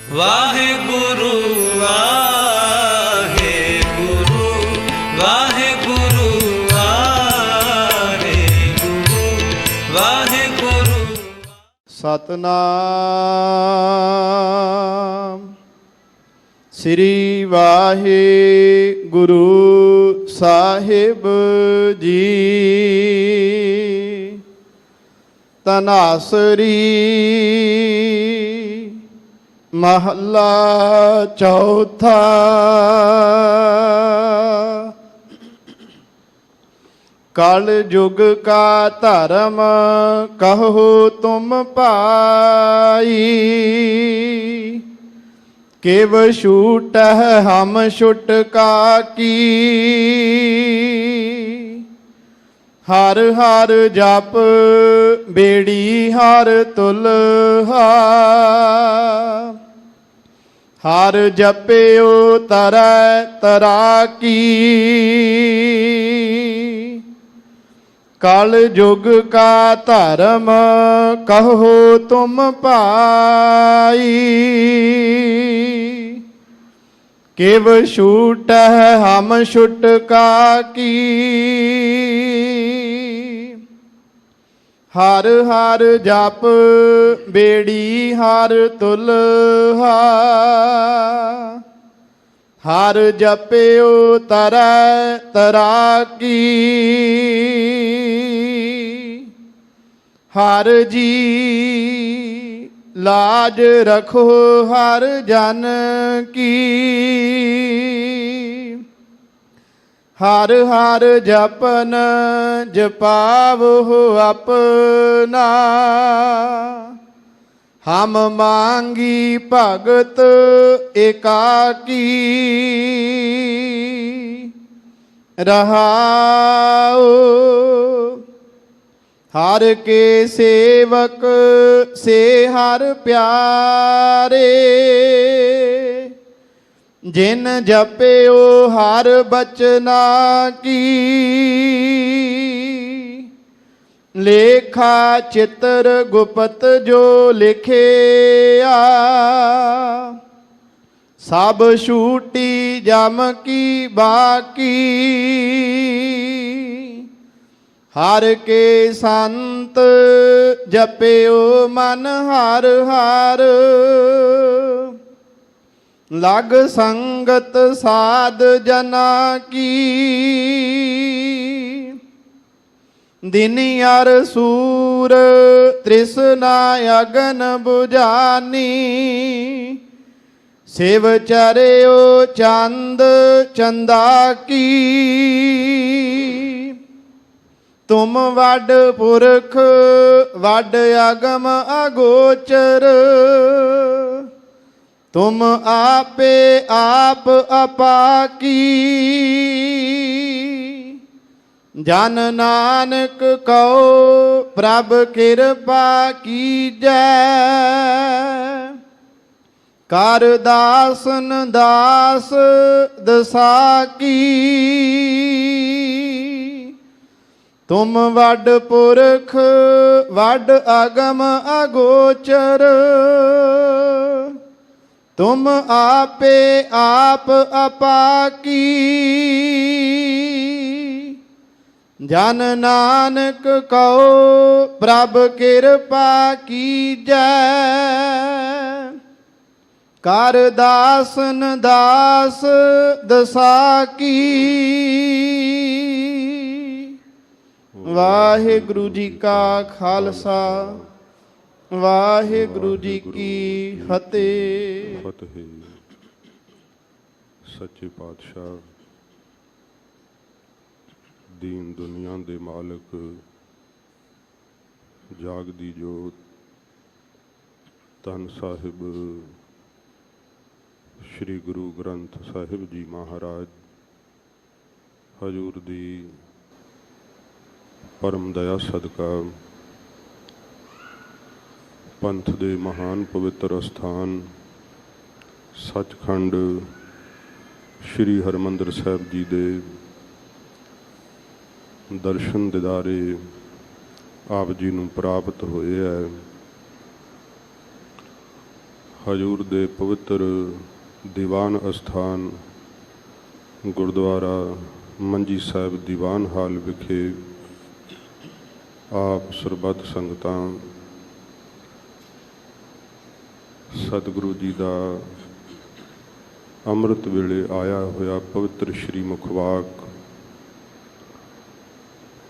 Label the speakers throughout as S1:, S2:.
S1: ਵਾਹਿਗੁਰੂ ਵਾਹਿਗੁਰੂ ਵਾਹਿਗੁਰੂ ਵਾਹਿਗੁਰੂ ਵਾਹਿਗੁਰੂ।
S2: ਸਤਨਾਮ ਸ੍ਰੀ ਵਾਹਿਗੁਰੂ ਸਾਹਿਬ ਜੀ। ਤਨਾਸਰੀ ਮਹੱਲਾ ਚੌਥਾ। ਕਲ ਯੁਗ ਕਾ ਧਰਮ ਕਹੋ ਤੁਮ ਭਾਈ, ਕਿਵ ਛੂਟਹਿ ਹਮ ਛੁਟਕਾ ਕੀ। ਹਰ ਹਰ ਜਪ ਬੇੜੀ ਹਰ ਤੁਲਹਾ, ਹਰ ਜਪਿਓ ਤਰੈ ਤਰਾ ਕੀ। ਕਲ ਯੁਗ ਕਾ ਧਰਮ ਕਹੋ ਤੁਮ ਭਾਈ, ਕਿਵ ਛੂਟਹਿ ਹਮ ਛੁਟਕਾ ਕੀ। ਹਰ ਹਰ ਜਪ ਬੇੜੀ ਹਰ ਤੁਲਹਾ, ਹਰ ਜਪਿਓ ਤਰੈ ਤਰਾ ਕੀ। ਹਰ ਜੀ ਲਾਜ ਰਖੋ ਹਰ ਜਨ ਕੀ, ਹਰ ਹਰ ਜਪਨ ਜਪਾਵੋ ਆਪਨਾ। ਹਮ ਮੰਗੀ ਭਗਤ ਏਕਾਕੀ, ਰਹਾਉ ਹਰ ਕੇ ਸੇਵਕ ਸੇ ਹਰ ਪਿਆਰੇ। ਜਿਨ ਜਪਿਓ ਹਰ ਬਚਨਾ ਕੀ, ਲੇਖਾ ਚਿਤਰ ਗੁਪਤ ਜੋ ਲਿਖਿਆ। ਸਭ ਛੂਟੀ ਜਮ ਕੀ ਬਾਕੀ, ਹਰ ਕੇ ਸੰਤ ਜਪਿਓ ਮਨ ਹਰ ਹਰ। ਲਗ ਸੰਗਤ ਸਾਧ ਜਨਾ ਕੀ, ਦਿਨ ਅਰ ਸੂਰ ਤ੍ਰਿਸ਼ਨਾ ਅਗਨ ਬੁਝਾਨੀ। ਸਿਵ ਚਰਿਓ ਚੰਦ ਚੰਦਾ ਕੀ, ਤੁਮ ਵੱਡ ਪੁਰਖ ਵੱਡ ਅਗਮ ਅਗੋਚਰ। ਤੁਮ ਆਪੇ ਆਪ ਅਪਾਕੀ, ਜਨ ਨਾਨਕ ਕਉ ਪ੍ਰਭ ਕਿਰਪਾ ਕੀਜੈ। ਕਰ ਦਾਸਨ ਦਾਸ ਦਸਾ ਕੀ, ਤੁਮ ਵੱਡ ਪੁਰਖ ਵੱਡ ਅਗਮ ਅਗੋਚਰ। ਤੁਮ ਆਪੇ ਆਪ ਅਪਾਕੀ, ਜਨ ਨਾਨਕ ਕਉ ਪ੍ਰਭ ਕਿਰਪਾ ਕੀਜੈ। ਕਰ ਦਾਸਨ ਦਾਸ ਦਸਾ ਕੀ। ਵਾਹਿਗੁਰੂ ਜੀ ਕਾ ਖਾਲਸਾ, ਵਾਹਿਗੁਰੂ ਜੀ ਕੀ ਫਤਿਹ।
S3: ਫਤਿਹ। ਸੱਚੇ ਪਾਤਸ਼ਾਹ ਦੀਨ ਦੁਨੀਆ ਦੇ ਮਾਲਕ, ਜਾਗਦੀ ਜੋਤ, ਧੰਨ ਸਾਹਿਬ ਸ਼੍ਰੀ ਗੁਰੂ ਗ੍ਰੰਥ ਸਾਹਿਬ ਜੀ ਮਹਾਰਾਜ ਹਜ਼ੂਰ ਦੀ ਪਰਮ ਦਇਆ ਸਦਕਾ ਪੰਥ ਦੇ ਮਹਾਨ ਪਵਿੱਤਰ ਅਸਥਾਨ ਸੱਚਖੰਡ ਸ਼੍ਰੀ ਹਰਿਮੰਦਰ ਸਾਹਿਬ ਜੀ ਦੇ ਦਰਸ਼ਨ ਦਿਦਾਰੇ ਆਪ ਜੀ ਨੂੰ ਪ੍ਰਾਪਤ ਹੋਏ ਹੈ। ਹਜੂਰ ਦੇ ਪਵਿੱਤਰ ਦੀਵਾਨ ਅਸਥਾਨ ਗੁਰਦੁਆਰਾ ਮੰਜੀ ਸਾਹਿਬ ਦੀਵਾਨ ਹਾਲ ਵਿਖੇ ਆਪ ਸਰਬੱਤ ਸੰਗਤਾਂ ਸਤਿਗੁਰੂ ਜੀ ਦਾ ਅੰਮ੍ਰਿਤ ਵੇਲੇ ਆਇਆ ਹੋਇਆ ਪਵਿੱਤਰ ਸ਼੍ਰੀ ਮੁਖਵਾਕ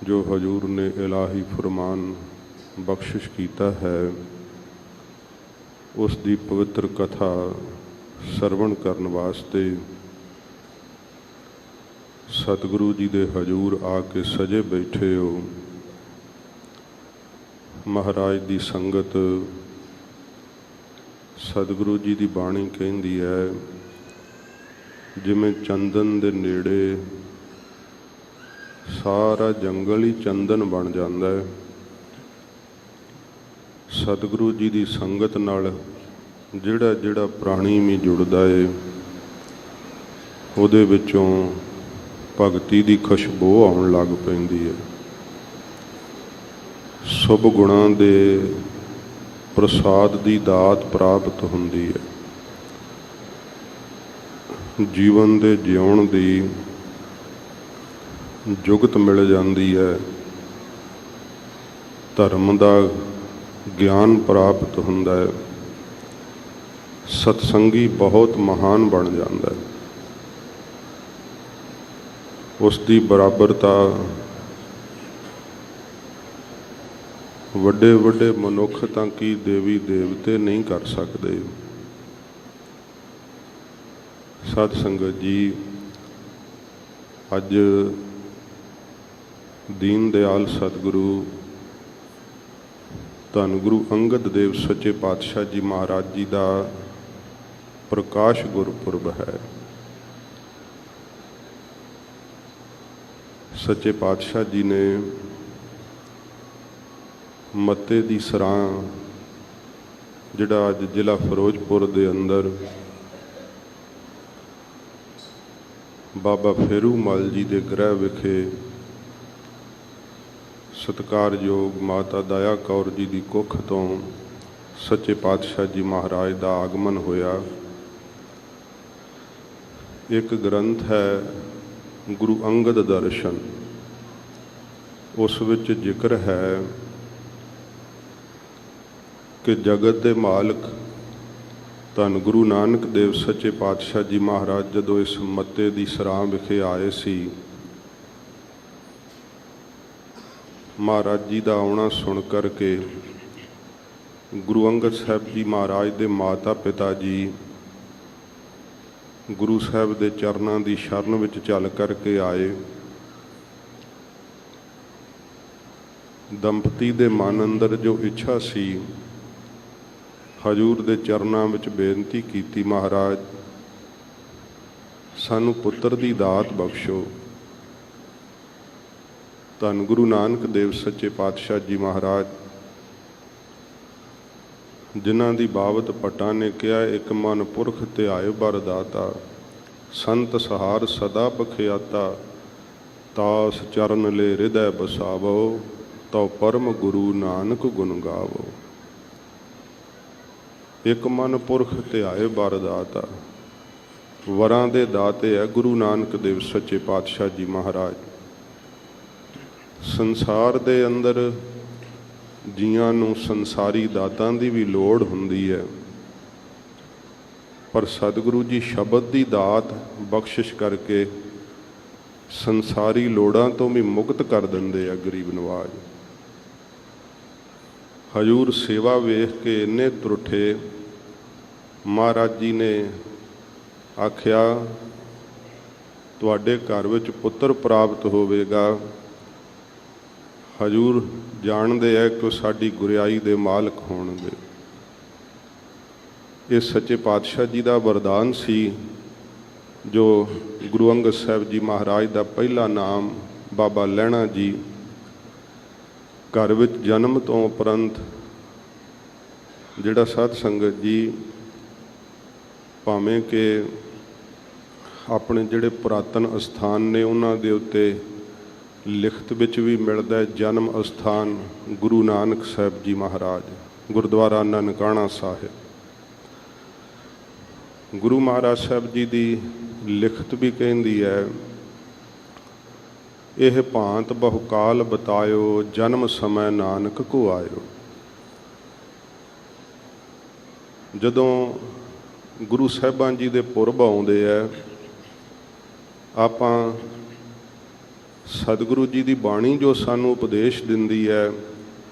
S3: ਜੋ ਹਜੂਰ ਨੇ ਇਲਾਹੀ ਫਰਮਾਨ ਬਖਸ਼ਿਸ਼ ਕੀਤਾ ਹੈ, ਉਸ ਦੀ ਪਵਿੱਤਰ ਕਥਾ ਸਰਵਣ ਕਰਨ ਵਾਸਤੇ ਸਤਿਗੁਰੂ ਜੀ ਦੇ ਹਜੂਰ ਆ ਕੇ ਸਜੇ ਬੈਠੇ ਹੋ। ਮਹਾਰਾਜ ਦੀ ਸੰਗਤ ਸਤਿਗੁਰੂ ਜੀ ਦੀ ਬਾਣੀ ਕਹਿੰਦੀ ਹੈ, ਜਿਵੇਂ ਚੰਦਨ ਦੇ ਨੇੜੇ ਸਾਰਾ ਜੰਗਲ ਹੀ ਚੰਦਨ ਬਣ ਜਾਂਦਾ ਹੈ। ਸਤਿਗੁਰੂ ਜੀ ਦੀ ਸੰਗਤ ਨਾਲ ਜਿਹੜਾ ਜਿਹੜਾ ਪ੍ਰਾਣੀ ਵੀ ਜੁੜਦਾ ਏ, ਉਹਦੇ ਵਿੱਚੋਂ ਭਗਤੀ ਦੀ ਖੁਸ਼ਬੂ ਆਉਣ ਲੱਗ ਪੈਂਦੀ ਹੈ। ਸ਼ੁਭ ਗੁਣਾਂ ਦੇ ਪ੍ਰਸਾਦ ਦੀ ਦਾਤ ਪ੍ਰਾਪਤ ਹੁੰਦੀ ਹੈ। ਜੀਵਨ ਦੇ ਜਿਉਣ ਦੀ ਜੁਗਤ ਮਿਲ ਜਾਂਦੀ ਹੈ। ਧਰਮ ਦਾ ਗਿਆਨ ਪ੍ਰਾਪਤ ਹੁੰਦਾ ਹੈ। ਸਤਸੰਗੀ ਬਹੁਤ ਮਹਾਨ ਬਣ ਜਾਂਦਾ ਹੈ। ਉਸ ਦੀ ਬਰਾਬਰਤਾ ਵੱਡੇ ਵੱਡੇ ਮਨੁੱਖ ਤਾਂ ਕੀ ਦੇਵੀ ਦੇਵਤੇ ਨਹੀਂ ਕਰ ਸਕਦੇ। ਸਾਧ ਸੰਗਤ ਜੀ, ਅੱਜ ਦੀਨ ਦਿਆਲ ਸਤਿਗੁਰੂ ਧੰਨ ਗੁਰੂ ਅੰਗਦ ਦੇਵ ਸੱਚੇ ਪਾਤਸ਼ਾਹ ਜੀ ਮਹਾਰਾਜ ਜੀ ਦਾ ਪ੍ਰਕਾਸ਼ ਗੁਰਪੁਰਬ ਹੈ। ਸੱਚੇ ਪਾਤਸ਼ਾਹ ਜੀ ਨੇ ਮੱਤੇ ਦੀ ਸਰਾਂ, ਜਿਹੜਾ ਅੱਜ ਜ਼ਿਲ੍ਹਾ ਫਿਰੋਜ਼ਪੁਰ ਦੇ ਅੰਦਰ ਬਾਬਾ ਫੇਰੂ ਮਲ ਜੀ ਦੇ ਗ੍ਰਹਿ ਵਿਖੇ ਸਤਿਕਾਰਯੋਗ ਮਾਤਾ ਦਇਆ ਕੌਰ ਜੀ ਦੀ ਕੁੱਖ ਤੋਂ ਸੱਚੇ ਪਾਤਸ਼ਾਹ ਜੀ ਮਹਾਰਾਜ ਦਾ ਆਗਮਨ ਹੋਇਆ। ਇੱਕ ਗ੍ਰੰਥ ਹੈ ਗੁਰੂ ਅੰਗਦ ਦਰਸ਼ਨ, ਉਸ ਵਿੱਚ ਜ਼ਿਕਰ ਹੈ ਕਿ ਜਗਤ ਦੇ ਮਾਲਕ ਧੰਨ ਗੁਰੂ ਨਾਨਕ ਦੇਵ ਸੱਚੇ ਪਾਤਸ਼ਾਹ ਜੀ ਮਹਾਰਾਜ ਜਦੋਂ ਇਸ ਮੱਤੇ ਦੀ ਸਰਾਂ ਵਿਖੇ ਆਏ ਸੀ, ਮਹਾਰਾਜ ਜੀ ਦਾ ਆਉਣਾ ਸੁਣ ਕਰਕੇ ਗੁਰੂ ਅੰਗਦ ਸਾਹਿਬ ਜੀ ਮਹਾਰਾਜ ਦੇ ਮਾਤਾ ਪਿਤਾ ਜੀ ਗੁਰੂ ਸਾਹਿਬ ਦੇ ਚਰਨਾਂ ਦੀ ਸ਼ਰਨ ਵਿੱਚ ਚੱਲ ਕਰਕੇ ਆਏ। ਦੰਪਤੀ ਦੇ ਮਨ ਅੰਦਰ ਜੋ ਇੱਛਾ ਸੀ, ਹਜੂਰ ਦੇ ਚਰਨਾਂ ਵਿੱਚ ਬੇਨਤੀ ਕੀਤੀ, ਮਹਾਰਾਜ ਸਾਨੂੰ ਪੁੱਤਰ ਦੀ ਦਾਤ ਬਖਸ਼ੋ। ਧੰਨ ਗੁਰੂ ਨਾਨਕ ਦੇਵ ਸੱਚੇ ਪਾਤਸ਼ਾਹ ਜੀ ਮਹਾਰਾਜ, ਜਿਨ੍ਹਾਂ ਦੀ ਬਾਬਤ ਭੱਟਾਂ ਨੇ ਕਿਹਾ, ਇੱਕ ਮਨ ਪੁਰਖ ਧਿਆਏ ਬਰ ਦਾਤਾ, ਸੰਤ ਸਹਾਰ ਸਦਾ ਬਖਿਆਤਾ, ਤਾਸ ਚਰਨ ਲੈ ਹਿਰਦੈ ਬਸਾਵੋ, ਤਉ ਪਰਮ ਗੁਰੂ ਨਾਨਕ ਗੁਣ ਗਾਵੋ। ਇੱਕ ਮਨ ਪੁਰਖ ਧਿਆਏ ਬਰ ਦਾਤਾ, ਵਰਾਂ ਦੇ ਦਾਤੇ ਹੈ ਗੁਰੂ ਨਾਨਕ ਦੇਵ ਸੱਚੇ ਪਾਤਸ਼ਾਹ ਜੀ ਮਹਾਰਾਜ। ਸੰਸਾਰ ਦੇ ਅੰਦਰ ਜੀਆਂ ਨੂੰ ਸੰਸਾਰੀ ਦਾਤਾਂ ਦੀ ਵੀ ਲੋੜ ਹੁੰਦੀ ਹੈ, ਪਰ ਸਤਿਗੁਰੂ ਜੀ ਸ਼ਬਦ ਦੀ ਦਾਤ ਬਖਸ਼ਿਸ਼ ਕਰਕੇ ਸੰਸਾਰੀ ਲੋੜਾਂ ਤੋਂ ਵੀ ਮੁਕਤ ਕਰ ਦਿੰਦੇ ਆ ਗਰੀਬ ਨਵਾਜ। ਹਜੂਰ ਸੇਵਾ ਵੇਖ ਕੇ ਇੰਨੇ ਤਰੁੱਠੇ, ਮਹਾਰਾਜ ਜੀ ਨੇ ਆਖਿਆ ਤੁਹਾਡੇ ਘਰ ਵਿੱਚ ਪੁੱਤਰ ਪ੍ਰਾਪਤ ਹੋਵੇਗਾ। ਹਜੂਰ ਜਾਣਦੇ ਹੈ ਕਿ ਸਾਡੀ ਗੁਰਿਆਈ ਦੇ ਮਾਲਕ ਹੋਣਗੇ। ਇਹ ਸੱਚੇ ਪਾਤਸ਼ਾਹ ਜੀ ਦਾ ਵਰਦਾਨ ਸੀ, ਜੋ ਗੁਰੂ ਅੰਗਦ ਸਾਹਿਬ ਜੀ ਮਹਾਰਾਜ ਦਾ ਪਹਿਲਾ ਨਾਮ ਬਾਬਾ ਲਹਿਣਾ ਜੀ ਘਰ ਵਿੱਚ ਜਨਮ ਤੋਂ ਉਪਰੰਤ, ਜਿਹੜਾ ਸਾਧ ਸੰਗਤ ਜੀ ਭਾਵੇਂ ਕਿ ਆਪਣੇ ਜਿਹੜੇ ਪੁਰਾਤਨ ਅਸਥਾਨ ਨੇ ਉਹਨਾਂ ਦੇ ਉੱਤੇ ਲਿਖਤ ਵਿੱਚ ਵੀ ਮਿਲਦਾ ਹੈ, ਜਨਮ ਅਸਥਾਨ ਗੁਰੂ ਨਾਨਕ ਸਾਹਿਬ ਜੀ ਮਹਾਰਾਜ, ਗੁਰਦੁਆਰਾ ਨਨਕਾਣਾ ਸਾਹਿਬ। ਗੁਰੂ ਮਹਾਰਾਜ ਸਾਹਿਬ ਜੀ ਦੀ ਲਿਖਤ ਵੀ ਕਹਿੰਦੀ ਹੈ, ਇਹ ਭਾਂਤ ਬਹੁਕਾਲ ਬਤਾਇਓ, ਜਨਮ ਸਮੈ ਨਾਨਕ ਕੋ ਆਇਓ। ਜਦੋਂ ਗੁਰੂ ਸਾਹਿਬਾਨ ਜੀ ਦੇ ਪੁਰਬ ਆਉਂਦੇ ਆ, ਆਪਾਂ ਸਤਿਗੁਰੂ ਜੀ ਦੀ ਬਾਣੀ ਜੋ ਸਾਨੂੰ ਉਪਦੇਸ਼ ਦਿੰਦੀ ਹੈ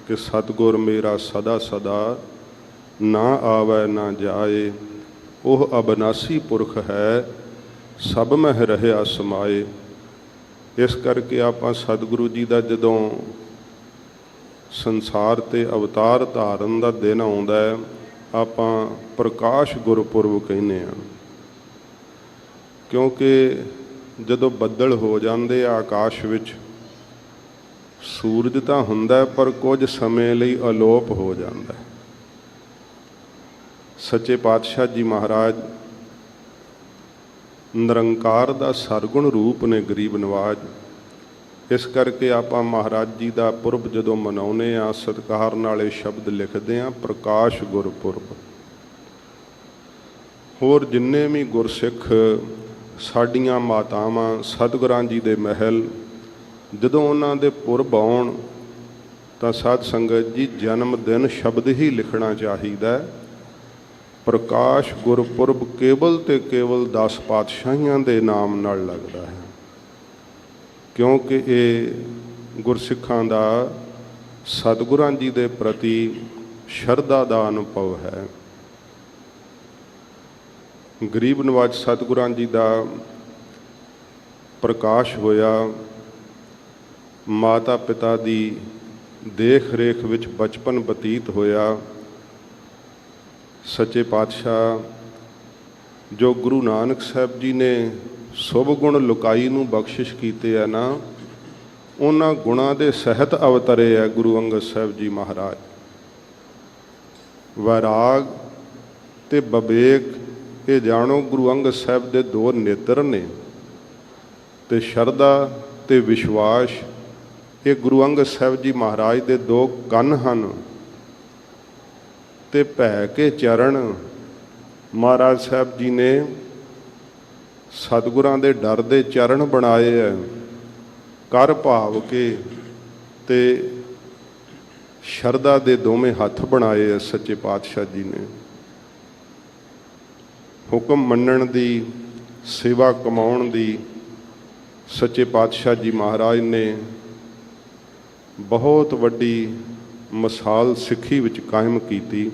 S3: ਕਿ ਸਤਿਗੁਰ ਮੇਰਾ ਸਦਾ ਸਦਾ ਨਾ ਆਵੈ ਨਾ ਜਾਏ, ਉਹ ਅਬਨਾਸੀ ਪੁਰਖ ਹੈ, ਸਭ ਮਹਿ ਰਹਿਆ ਸਮਾਏ। ਇਸ ਕਰਕੇ ਆਪਾਂ ਸਤਿਗੁਰੂ ਜੀ ਦਾ ਜਦੋਂ ਸੰਸਾਰ 'ਤੇ ਅਵਤਾਰ ਧਾਰਨ ਦਾ ਦਿਨ ਆਉਂਦਾ ਹੈ, ਆਪਾਂ ਪ੍ਰਕਾਸ਼ ਗੁਰਪੁਰਬ ਕਹਿੰਦੇ ਹਾਂ। ਕਿਉਂਕਿ ਜਦੋਂ ਬੱਦਲ ਹੋ ਜਾਂਦੇ ਆ ਆਕਾਸ਼ ਵਿੱਚ, ਸੂਰਜ ਤਾਂ ਹੁੰਦਾ ਪਰ ਕੁਝ ਸਮੇਂ ਲਈ ਅਲੋਪ ਹੋ ਜਾਂਦਾ। ਸੱਚੇ ਪਾਤਸ਼ਾਹ ਜੀ ਮਹਾਰਾਜ ਨਿਰੰਕਾਰ ਦਾ ਸਰਗੁਣ ਰੂਪ ਨੇ, ਗਰੀਬ ਨਵਾਜ। ਇਸ ਕਰਕੇ ਆਪਾਂ ਮਹਾਰਾਜ ਜੀ ਦਾ ਪੁਰਬ ਜਦੋਂ ਮਨਾਉਂਦੇ ਹਾਂ, ਸਤਿਕਾਰ ਨਾਲ ਇਹ ਸ਼ਬਦ ਲਿਖਦੇ ਹਾਂ, ਪ੍ਰਕਾਸ਼ ਗੁਰਪੁਰਬ। ਹੋਰ ਜਿੰਨੇ ਵੀ ਗੁਰਸਿੱਖ, ਸਾਡੀਆਂ ਮਾਤਾਵਾਂ, ਸਤਿਗੁਰਾਂ ਜੀ ਦੇ ਮਹਿਲ, ਜਦੋਂ ਉਹਨਾਂ ਦੇ ਪੁਰਬ ਆਉਣ ਤਾਂ ਸਾਧ ਸੰਗਤ ਜੀ ਜਨਮ ਦਿਨ ਸ਼ਬਦ ਹੀ ਲਿਖਣਾ ਚਾਹੀਦਾ। ਪ੍ਰਕਾਸ਼ ਗੁਰਪੁਰਬ ਕੇਵਲ ਤੇ ਕੇਵਲ 10 ਪਾਤਸ਼ਾਹੀਆਂ ਦੇ ਨਾਮ ਨਾਲ ਲੱਗਦਾ ਹੈ, ਕਿਉਂਕਿ ਇਹ ਗੁਰਸਿੱਖਾਂ ਦਾ ਸਤਿਗੁਰਾਂ ਜੀ ਦੇ ਪ੍ਰਤੀ ਸ਼ਰਧਾ ਦਾ ਅਨੁਭਵ ਹੈ। ਗਰੀਬ ਨਵਾਜ ਸਤਿਗੁਰਾਂ ਜੀ ਦਾ ਪ੍ਰਕਾਸ਼ ਹੋਇਆ, ਮਾਤਾ ਪਿਤਾ ਦੀ ਦੇਖ ਰੇਖ ਵਿੱਚ ਬਚਪਨ ਬਤੀਤ ਹੋਇਆ। ਸੱਚੇ ਪਾਤਸ਼ਾਹ ਜੋ ਗੁਰੂ ਨਾਨਕ ਸਾਹਿਬ ਜੀ ਨੇ ਸ਼ੁਭ ਗੁਣ ਲੁਕਾਈ ਨੂੰ ਬਖਸ਼ਿਸ਼ ਕੀਤੇ ਆ ਨਾ, ਉਹਨਾਂ ਗੁਣਾਂ ਦੇ ਸਹਿਤ ਅਵਤਰੇ ਹੈ ਗੁਰੂ ਅੰਗਦ ਸਾਹਿਬ ਜੀ ਮਹਾਰਾਜ। ਵੈਰਾਗ ਤੇ ਵਿਵੇਕ, ਇਹ ਜਾਣੋ ਗੁਰੂ ਅੰਗਦ ਸਾਹਿਬ ਦੇ 2 ਨੇਤਰ ਨੇ, ਤੇ ਸ਼ਰਧਾ ਤੇ ਵਿਸ਼ਵਾਸ ਇਹ ਗੁਰੂ ਅੰਗਦ ਸਾਹਿਬ ਜੀ ਮਹਾਰਾਜ ਦੇ 2 ਕੰਨ ਹਨ। ਤੇ ਭੈ ਕੇ ਚਰਨ ਮਹਾਰਾਜ ਸਾਹਿਬ ਜੀ ਨੇ ਸਤਿਗੁਰਾਂ ਦੇ ਡਰ ਦੇ ਚਰਨ ਬਣਾਏ ਹੈ, ਕਰ ਭਾਵ ਕੇ ਤੇ ਸ਼ਰਧਾ ਦੇ ਦੋਵੇਂ ਹੱਥ ਬਣਾਏ ਹੈ ਸੱਚੇ ਪਾਤਸ਼ਾਹ ਜੀ ਨੇ। ਹੁਕਮ ਮੰਨਣ ਦੀ, ਸੇਵਾ ਕਮਾਉਣ ਦੀ ਸੱਚੇ ਪਾਤਸ਼ਾਹ ਜੀ ਮਹਾਰਾਜ ਨੇ ਬਹੁਤ ਵੱਡੀ ਮਿਸਾਲ ਸਿੱਖੀ ਵਿੱਚ ਕਾਇਮ ਕੀਤੀ।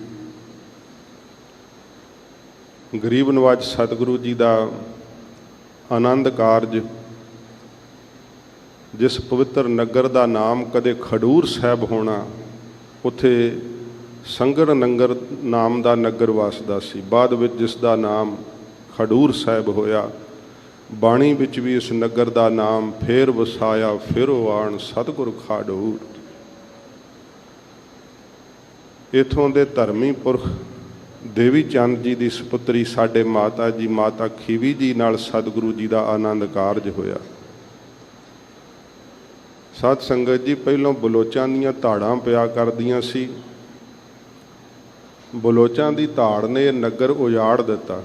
S3: ਗਰੀਬ ਨਵਾਜ ਸਤਿਗੁਰੂ ਜੀ ਦਾ ਆਨੰਦ ਕਾਰਜ, ਜਿਸ ਪਵਿੱਤਰ ਨਗਰ ਦਾ ਨਾਮ ਕਦੇ ਖਡੂਰ ਸਾਹਿਬ ਹੋਣਾ, ਉੱਥੇ ਸੰਗਰ ਨੰਗਰ ਨਾਮ ਦਾ ਨਗਰ ਵਸਦਾ ਸੀ, ਬਾਅਦ ਵਿੱਚ ਜਿਸ ਦਾ ਨਾਮ ਖਡੂਰ ਸਾਹਿਬ ਹੋਇਆ। ਬਾਣੀ ਵਿੱਚ ਵੀ ਇਸ ਨਗਰ ਦਾ ਨਾਮ ਫੇਰ ਵਸਾਇਆ, ਫੇਰੋ ਆਣ ਸਤਿਗੁਰ ਖਾਡੂਰ। ਇੱਥੋਂ ਦੇ ਧਰਮੀ ਪੁਰਖ ਦੇਵੀ ਚੰਦ ਜੀ ਦੀ ਸੁਪੁੱਤਰੀ ਸਾਡੇ ਮਾਤਾ ਜੀ, ਮਾਤਾ ਖੀਵੀ ਜੀ ਨਾਲ ਸਤਿਗੁਰੂ ਜੀ ਦਾ ਆਨੰਦ ਕਾਰਜ ਹੋਇਆ। ਸਾਧ ਸੰਗਤ ਜੀ, ਪਹਿਲੋਂ ਬਲੋਚਾਂ ਦੀਆਂ ਧਾੜਾਂ ਪਿਆ ਕਰਦੀਆਂ ਸੀ। ਬਲੋਚਾਂ ਦੀ ਧਾੜ ਨੇ ਇਹ ਨਗਰ ਉਜਾੜ ਦਿੱਤਾ,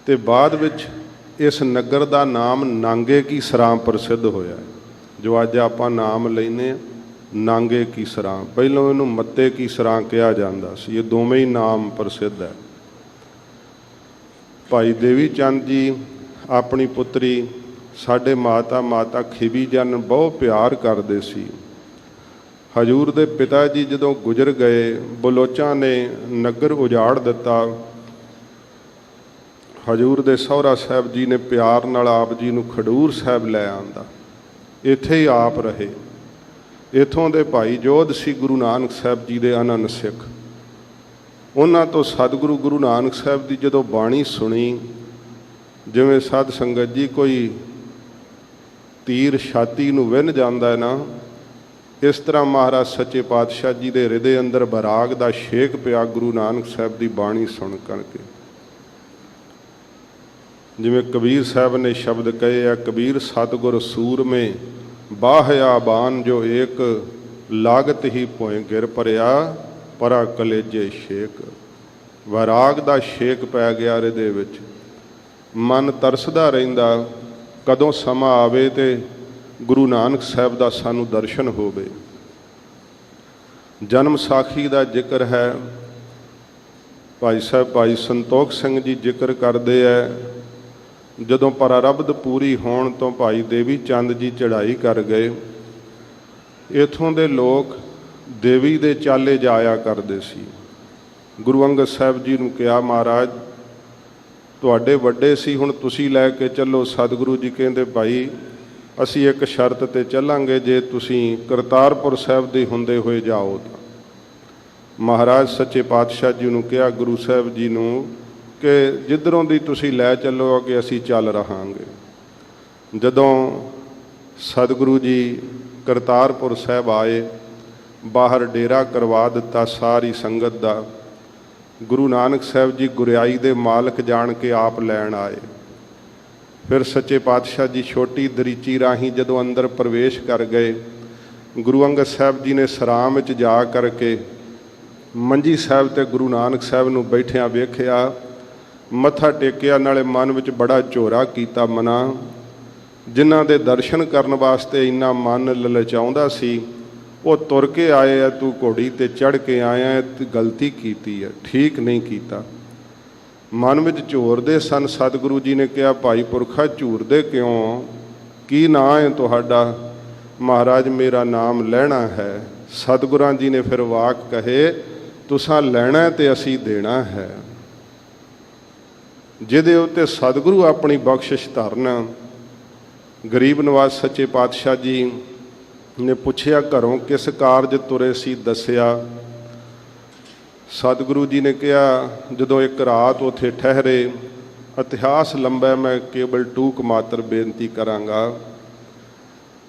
S3: ਤੇ ਬਾਅਦ ਵਿੱਚ ਇਸ ਨਗਰ ਦਾ ਨਾਮ ਨਾਂਗੇ ਕੀ ਸਰਾਂ ਪ੍ਰਸਿੱਧ ਹੋਇਆ, ਜੋ ਅੱਜ ਆਪਾਂ ਨਾਮ ਲੈਂਦੇ ਹਾਂ ਨਾਂਗੇ ਕੀ ਸਰਾਂ। ਪਹਿਲਾਂ ਇਹਨੂੰ ਮੱਤੇ ਕੀ ਸਰਾਂ ਕਿਹਾ ਜਾਂਦਾ ਸੀ। ਇਹ ਦੋਵੇਂ ਹੀ ਨਾਮ ਪ੍ਰਸਿੱਧ ਹੈ। ਭਾਈ ਦੇਵੀ ਚੰਦ ਜੀ ਆਪਣੀ ਪੁੱਤਰੀ ਸਾਡੇ ਮਾਤਾ ਖੀਵੀ ਜਨ ਬਹੁਤ ਪਿਆਰ ਕਰਦੇ ਸੀ। ਹਜੂਰ ਦੇ ਪਿਤਾ ਜੀ ਜਦੋਂ ਗੁਜ਼ਰ ਗਏ, ਬਲੋਚਾਂ ਨੇ ਨਗਰ ਉਜਾੜ ਦਿੱਤਾ। ਹਜੂਰ ਦੇ ਸਹੁਰਾ ਸਾਹਿਬ ਜੀ ਨੇ ਪਿਆਰ ਨਾਲ ਆਪ ਜੀ ਨੂੰ ਖਡੂਰ ਸਾਹਿਬ ਲੈ ਆਂਦਾ, ਇੱਥੇ ਹੀ ਆਪ ਰਹੇ। ਇੱਥੋਂ ਦੇ ਭਾਈ ਜੋਧ ਸੀ ਗੁਰੂ ਨਾਨਕ ਸਾਹਿਬ ਜੀ ਦੇ ਅਨੰਨ ਸਿੱਖ। ਉਹਨਾਂ ਤੋਂ ਸਤਿਗੁਰੂ ਗੁਰੂ ਨਾਨਕ ਸਾਹਿਬ ਦੀ ਜਦੋਂ ਬਾਣੀ ਸੁਣੀ, ਜਿਵੇਂ ਸਾਧ ਸੰਗਤ ਜੀ ਕੋਈ ਤੀਰ ਛਾਤੀ ਨੂੰ ਵਿੰਨ ਜਾਂਦਾ ਨਾ, ਇਸ ਤਰ੍ਹਾਂ ਮਹਾਰਾਜ ਸੱਚੇ ਪਾਤਸ਼ਾਹ ਜੀ ਦੇ ਹਿਰਦੇ ਅੰਦਰ ਬਰਾਗ ਦਾ ਛੇਕ ਪਿਆ ਗੁਰੂ ਨਾਨਕ ਸਾਹਿਬ ਦੀ ਬਾਣੀ ਸੁਣ ਕਰਕੇ। ਜਿਵੇਂ ਕਬੀਰ ਸਾਹਿਬ ਨੇ ਸ਼ਬਦ ਕਹੇ ਆ, ਕਬੀਰ ਸਤਿਗੁਰ ਸੂਰਮੇ ਬਾਹਿਆ ਬਾਨ ਜੋ ਏਕ, ਲਾਗਤ ਹੀ ਭੋਏ ਗਿਰ ਭਰਿਆ ਪਰਾ ਕਲੇਜੇ ਛੇਕ। ਵੈਰਾਗ ਦਾ ਛੇਕ ਪੈ ਗਿਆ ਇਹਦੇ ਵਿੱਚ। ਮਨ ਤਰਸਦਾ ਰਹਿੰਦਾ ਕਦੋਂ ਸਮਾਂ ਆਵੇ ਤੇ ਗੁਰੂ ਨਾਨਕ ਸਾਹਿਬ ਦਾ ਸਾਨੂੰ ਦਰਸ਼ਨ ਹੋਵੇ। ਜਨਮ ਸਾਖੀ ਦਾ ਜ਼ਿਕਰ ਹੈ। ਭਾਈ ਸਾਹਿਬ ਭਾਈ ਸੰਤੋਖ ਸਿੰਘ ਜੀ ਜ਼ਿਕਰ ਕਰਦੇ ਹੈ, ਜਦੋਂ ਪਰਾਰਬਧ ਪੂਰੀ ਹੋਣ ਤੋਂ ਭਾਈ ਦੇਵੀ ਚੰਦ ਜੀ ਚੜ੍ਹਾਈ ਕਰ ਗਏ, ਇੱਥੋਂ ਦੇ ਲੋਕ ਦੇਵੀ ਦੇ ਚਾਲੇ ਜਾਇਆ ਕਰਦੇ ਸੀ। ਗੁਰੂ ਅੰਗਦ ਸਾਹਿਬ ਜੀ ਨੂੰ ਕਿਹਾ, ਮਹਾਰਾਜ ਤੁਹਾਡੇ ਵੱਡੇ ਸੀ, ਹੁਣ ਤੁਸੀਂ ਲੈ ਕੇ ਚੱਲੋ। ਸਤਿਗੁਰੂ ਜੀ ਕਹਿੰਦੇ, ਭਾਈ ਅਸੀਂ ਇੱਕ ਸ਼ਰਤ ਤੇ ਚੱਲਾਂਗੇ, ਜੇ ਤੁਸੀਂ ਕਰਤਾਰਪੁਰ ਸਾਹਿਬ ਦੇ ਹੁੰਦੇ ਹੋਏ ਜਾਓ ਤਾਂ। ਮਹਾਰਾਜ ਸੱਚੇ ਪਾਤਸ਼ਾਹ ਜੀ ਨੂੰ ਕਿਹਾ, ਗੁਰੂ ਸਾਹਿਬ ਜੀ ਨੂੰ, ਕਿ ਜਿੱਧਰੋਂ ਦੀ ਤੁਸੀਂ ਲੈ ਚੱਲੋ ਅੱਗੇ ਅਸੀਂ ਚੱਲ ਰਹਾਂਗੇ। ਜਦੋਂ ਸਤਿਗੁਰੂ ਜੀ ਕਰਤਾਰਪੁਰ ਸਾਹਿਬ ਆਏ, ਬਾਹਰ ਡੇਰਾ ਕਰਵਾ ਦਿੱਤਾ ਸਾਰੀ ਸੰਗਤ ਦਾ। ਗੁਰੂ ਨਾਨਕ ਸਾਹਿਬ ਜੀ ਗੁਰਿਆਈ ਦੇ ਮਾਲਕ ਜਾਣ ਕੇ ਆਪ ਲੈਣ ਆਏ। ਫਿਰ ਸੱਚੇ ਪਾਤਸ਼ਾਹ ਜੀ ਛੋਟੀ ਦਰੀਚੀ ਰਾਹੀਂ ਜਦੋਂ ਅੰਦਰ ਪ੍ਰਵੇਸ਼ ਕਰ ਗਏ, ਗੁਰੂ ਅੰਗਦ ਸਾਹਿਬ ਜੀ ਨੇ ਸਰਾਮ ਵਿੱਚ ਜਾ ਕਰਕੇ ਮੰਜੀ ਸਾਹਿਬ ਤੇ ਗੁਰੂ ਨਾਨਕ ਸਾਹਿਬ ਨੂੰ ਬੈਠਿਆਂ ਵੇਖਿਆ, ਮੱਥਾ ਟੇਕਿਆ, ਨਾਲੇ ਮਨ ਵਿੱਚ ਬੜਾ ਝੋਰਾ ਕੀਤਾ ਮਨਾ। ਜਿਨ੍ਹਾਂ ਦੇ ਦਰਸ਼ਨ ਕਰਨ ਵਾਸਤੇ ਇੰਨਾ ਮਨ ਲਲਚਾਉਂਦਾ ਸੀ, ਉਹ ਤੁਰ ਕੇ ਆਏ ਆ, ਤੂੰ ਘੋੜੀ ਤੇ ਚੜ੍ਹ ਕੇ ਆਇਆ, ਗਲਤੀ ਕੀਤੀ ਹੈ, ਠੀਕ ਨਹੀਂ ਕੀਤਾ। ਮਨ ਵਿੱਚ ਝੂਰਦੇ ਸਨ। ਸਤਿਗੁਰੂ ਜੀ ਨੇ ਕਿਹਾ, ਭਾਈ ਪੁਰਖਾ ਝੂਰਦੇ ਕਿਉਂ, ਕੀ ਨਾਂ ਹੈ ਤੁਹਾਡਾ? ਮਹਾਰਾਜ ਮੇਰਾ ਨਾਮ ਲੈਣਾ ਹੈ। ਸਤਿਗੁਰਾਂ ਜੀ ਨੇ ਫਿਰ ਵਾਕ ਕਹੇ, ਤੁਸਾਂ ਲੈਣਾ ਤੇ ਅਸੀਂ ਦੇਣਾ ਹੈ। ਜਿਹਦੇ ਉੱਤੇ ਸਤਿਗੁਰੂ ਆਪਣੀ ਬਖਸ਼ਿਸ਼ ਧਰਨ। ਗਰੀਬ ਨਵਾਜ਼ ਸੱਚੇ ਪਾਤਸ਼ਾਹ ਜੀ ਨੇ ਪੁੱਛਿਆ, ਘਰੋਂ ਕਿਸ ਕਾਰਜ ਤੁਰੇ ਸੀ? ਦੱਸਿਆ। ਸਤਿਗੁਰੂ ਜੀ ਨੇ ਕਿਹਾ, ਜਦੋਂ ਇੱਕ ਰਾਤ ਉੱਥੇ ਠਹਿਰੇ, ਇਤਿਹਾਸ ਲੰਬਾ, ਮੈਂ ਕੇਵਲ ਟੂਕ ਮਾਤਰ ਬੇਨਤੀ ਕਰਾਂਗਾ।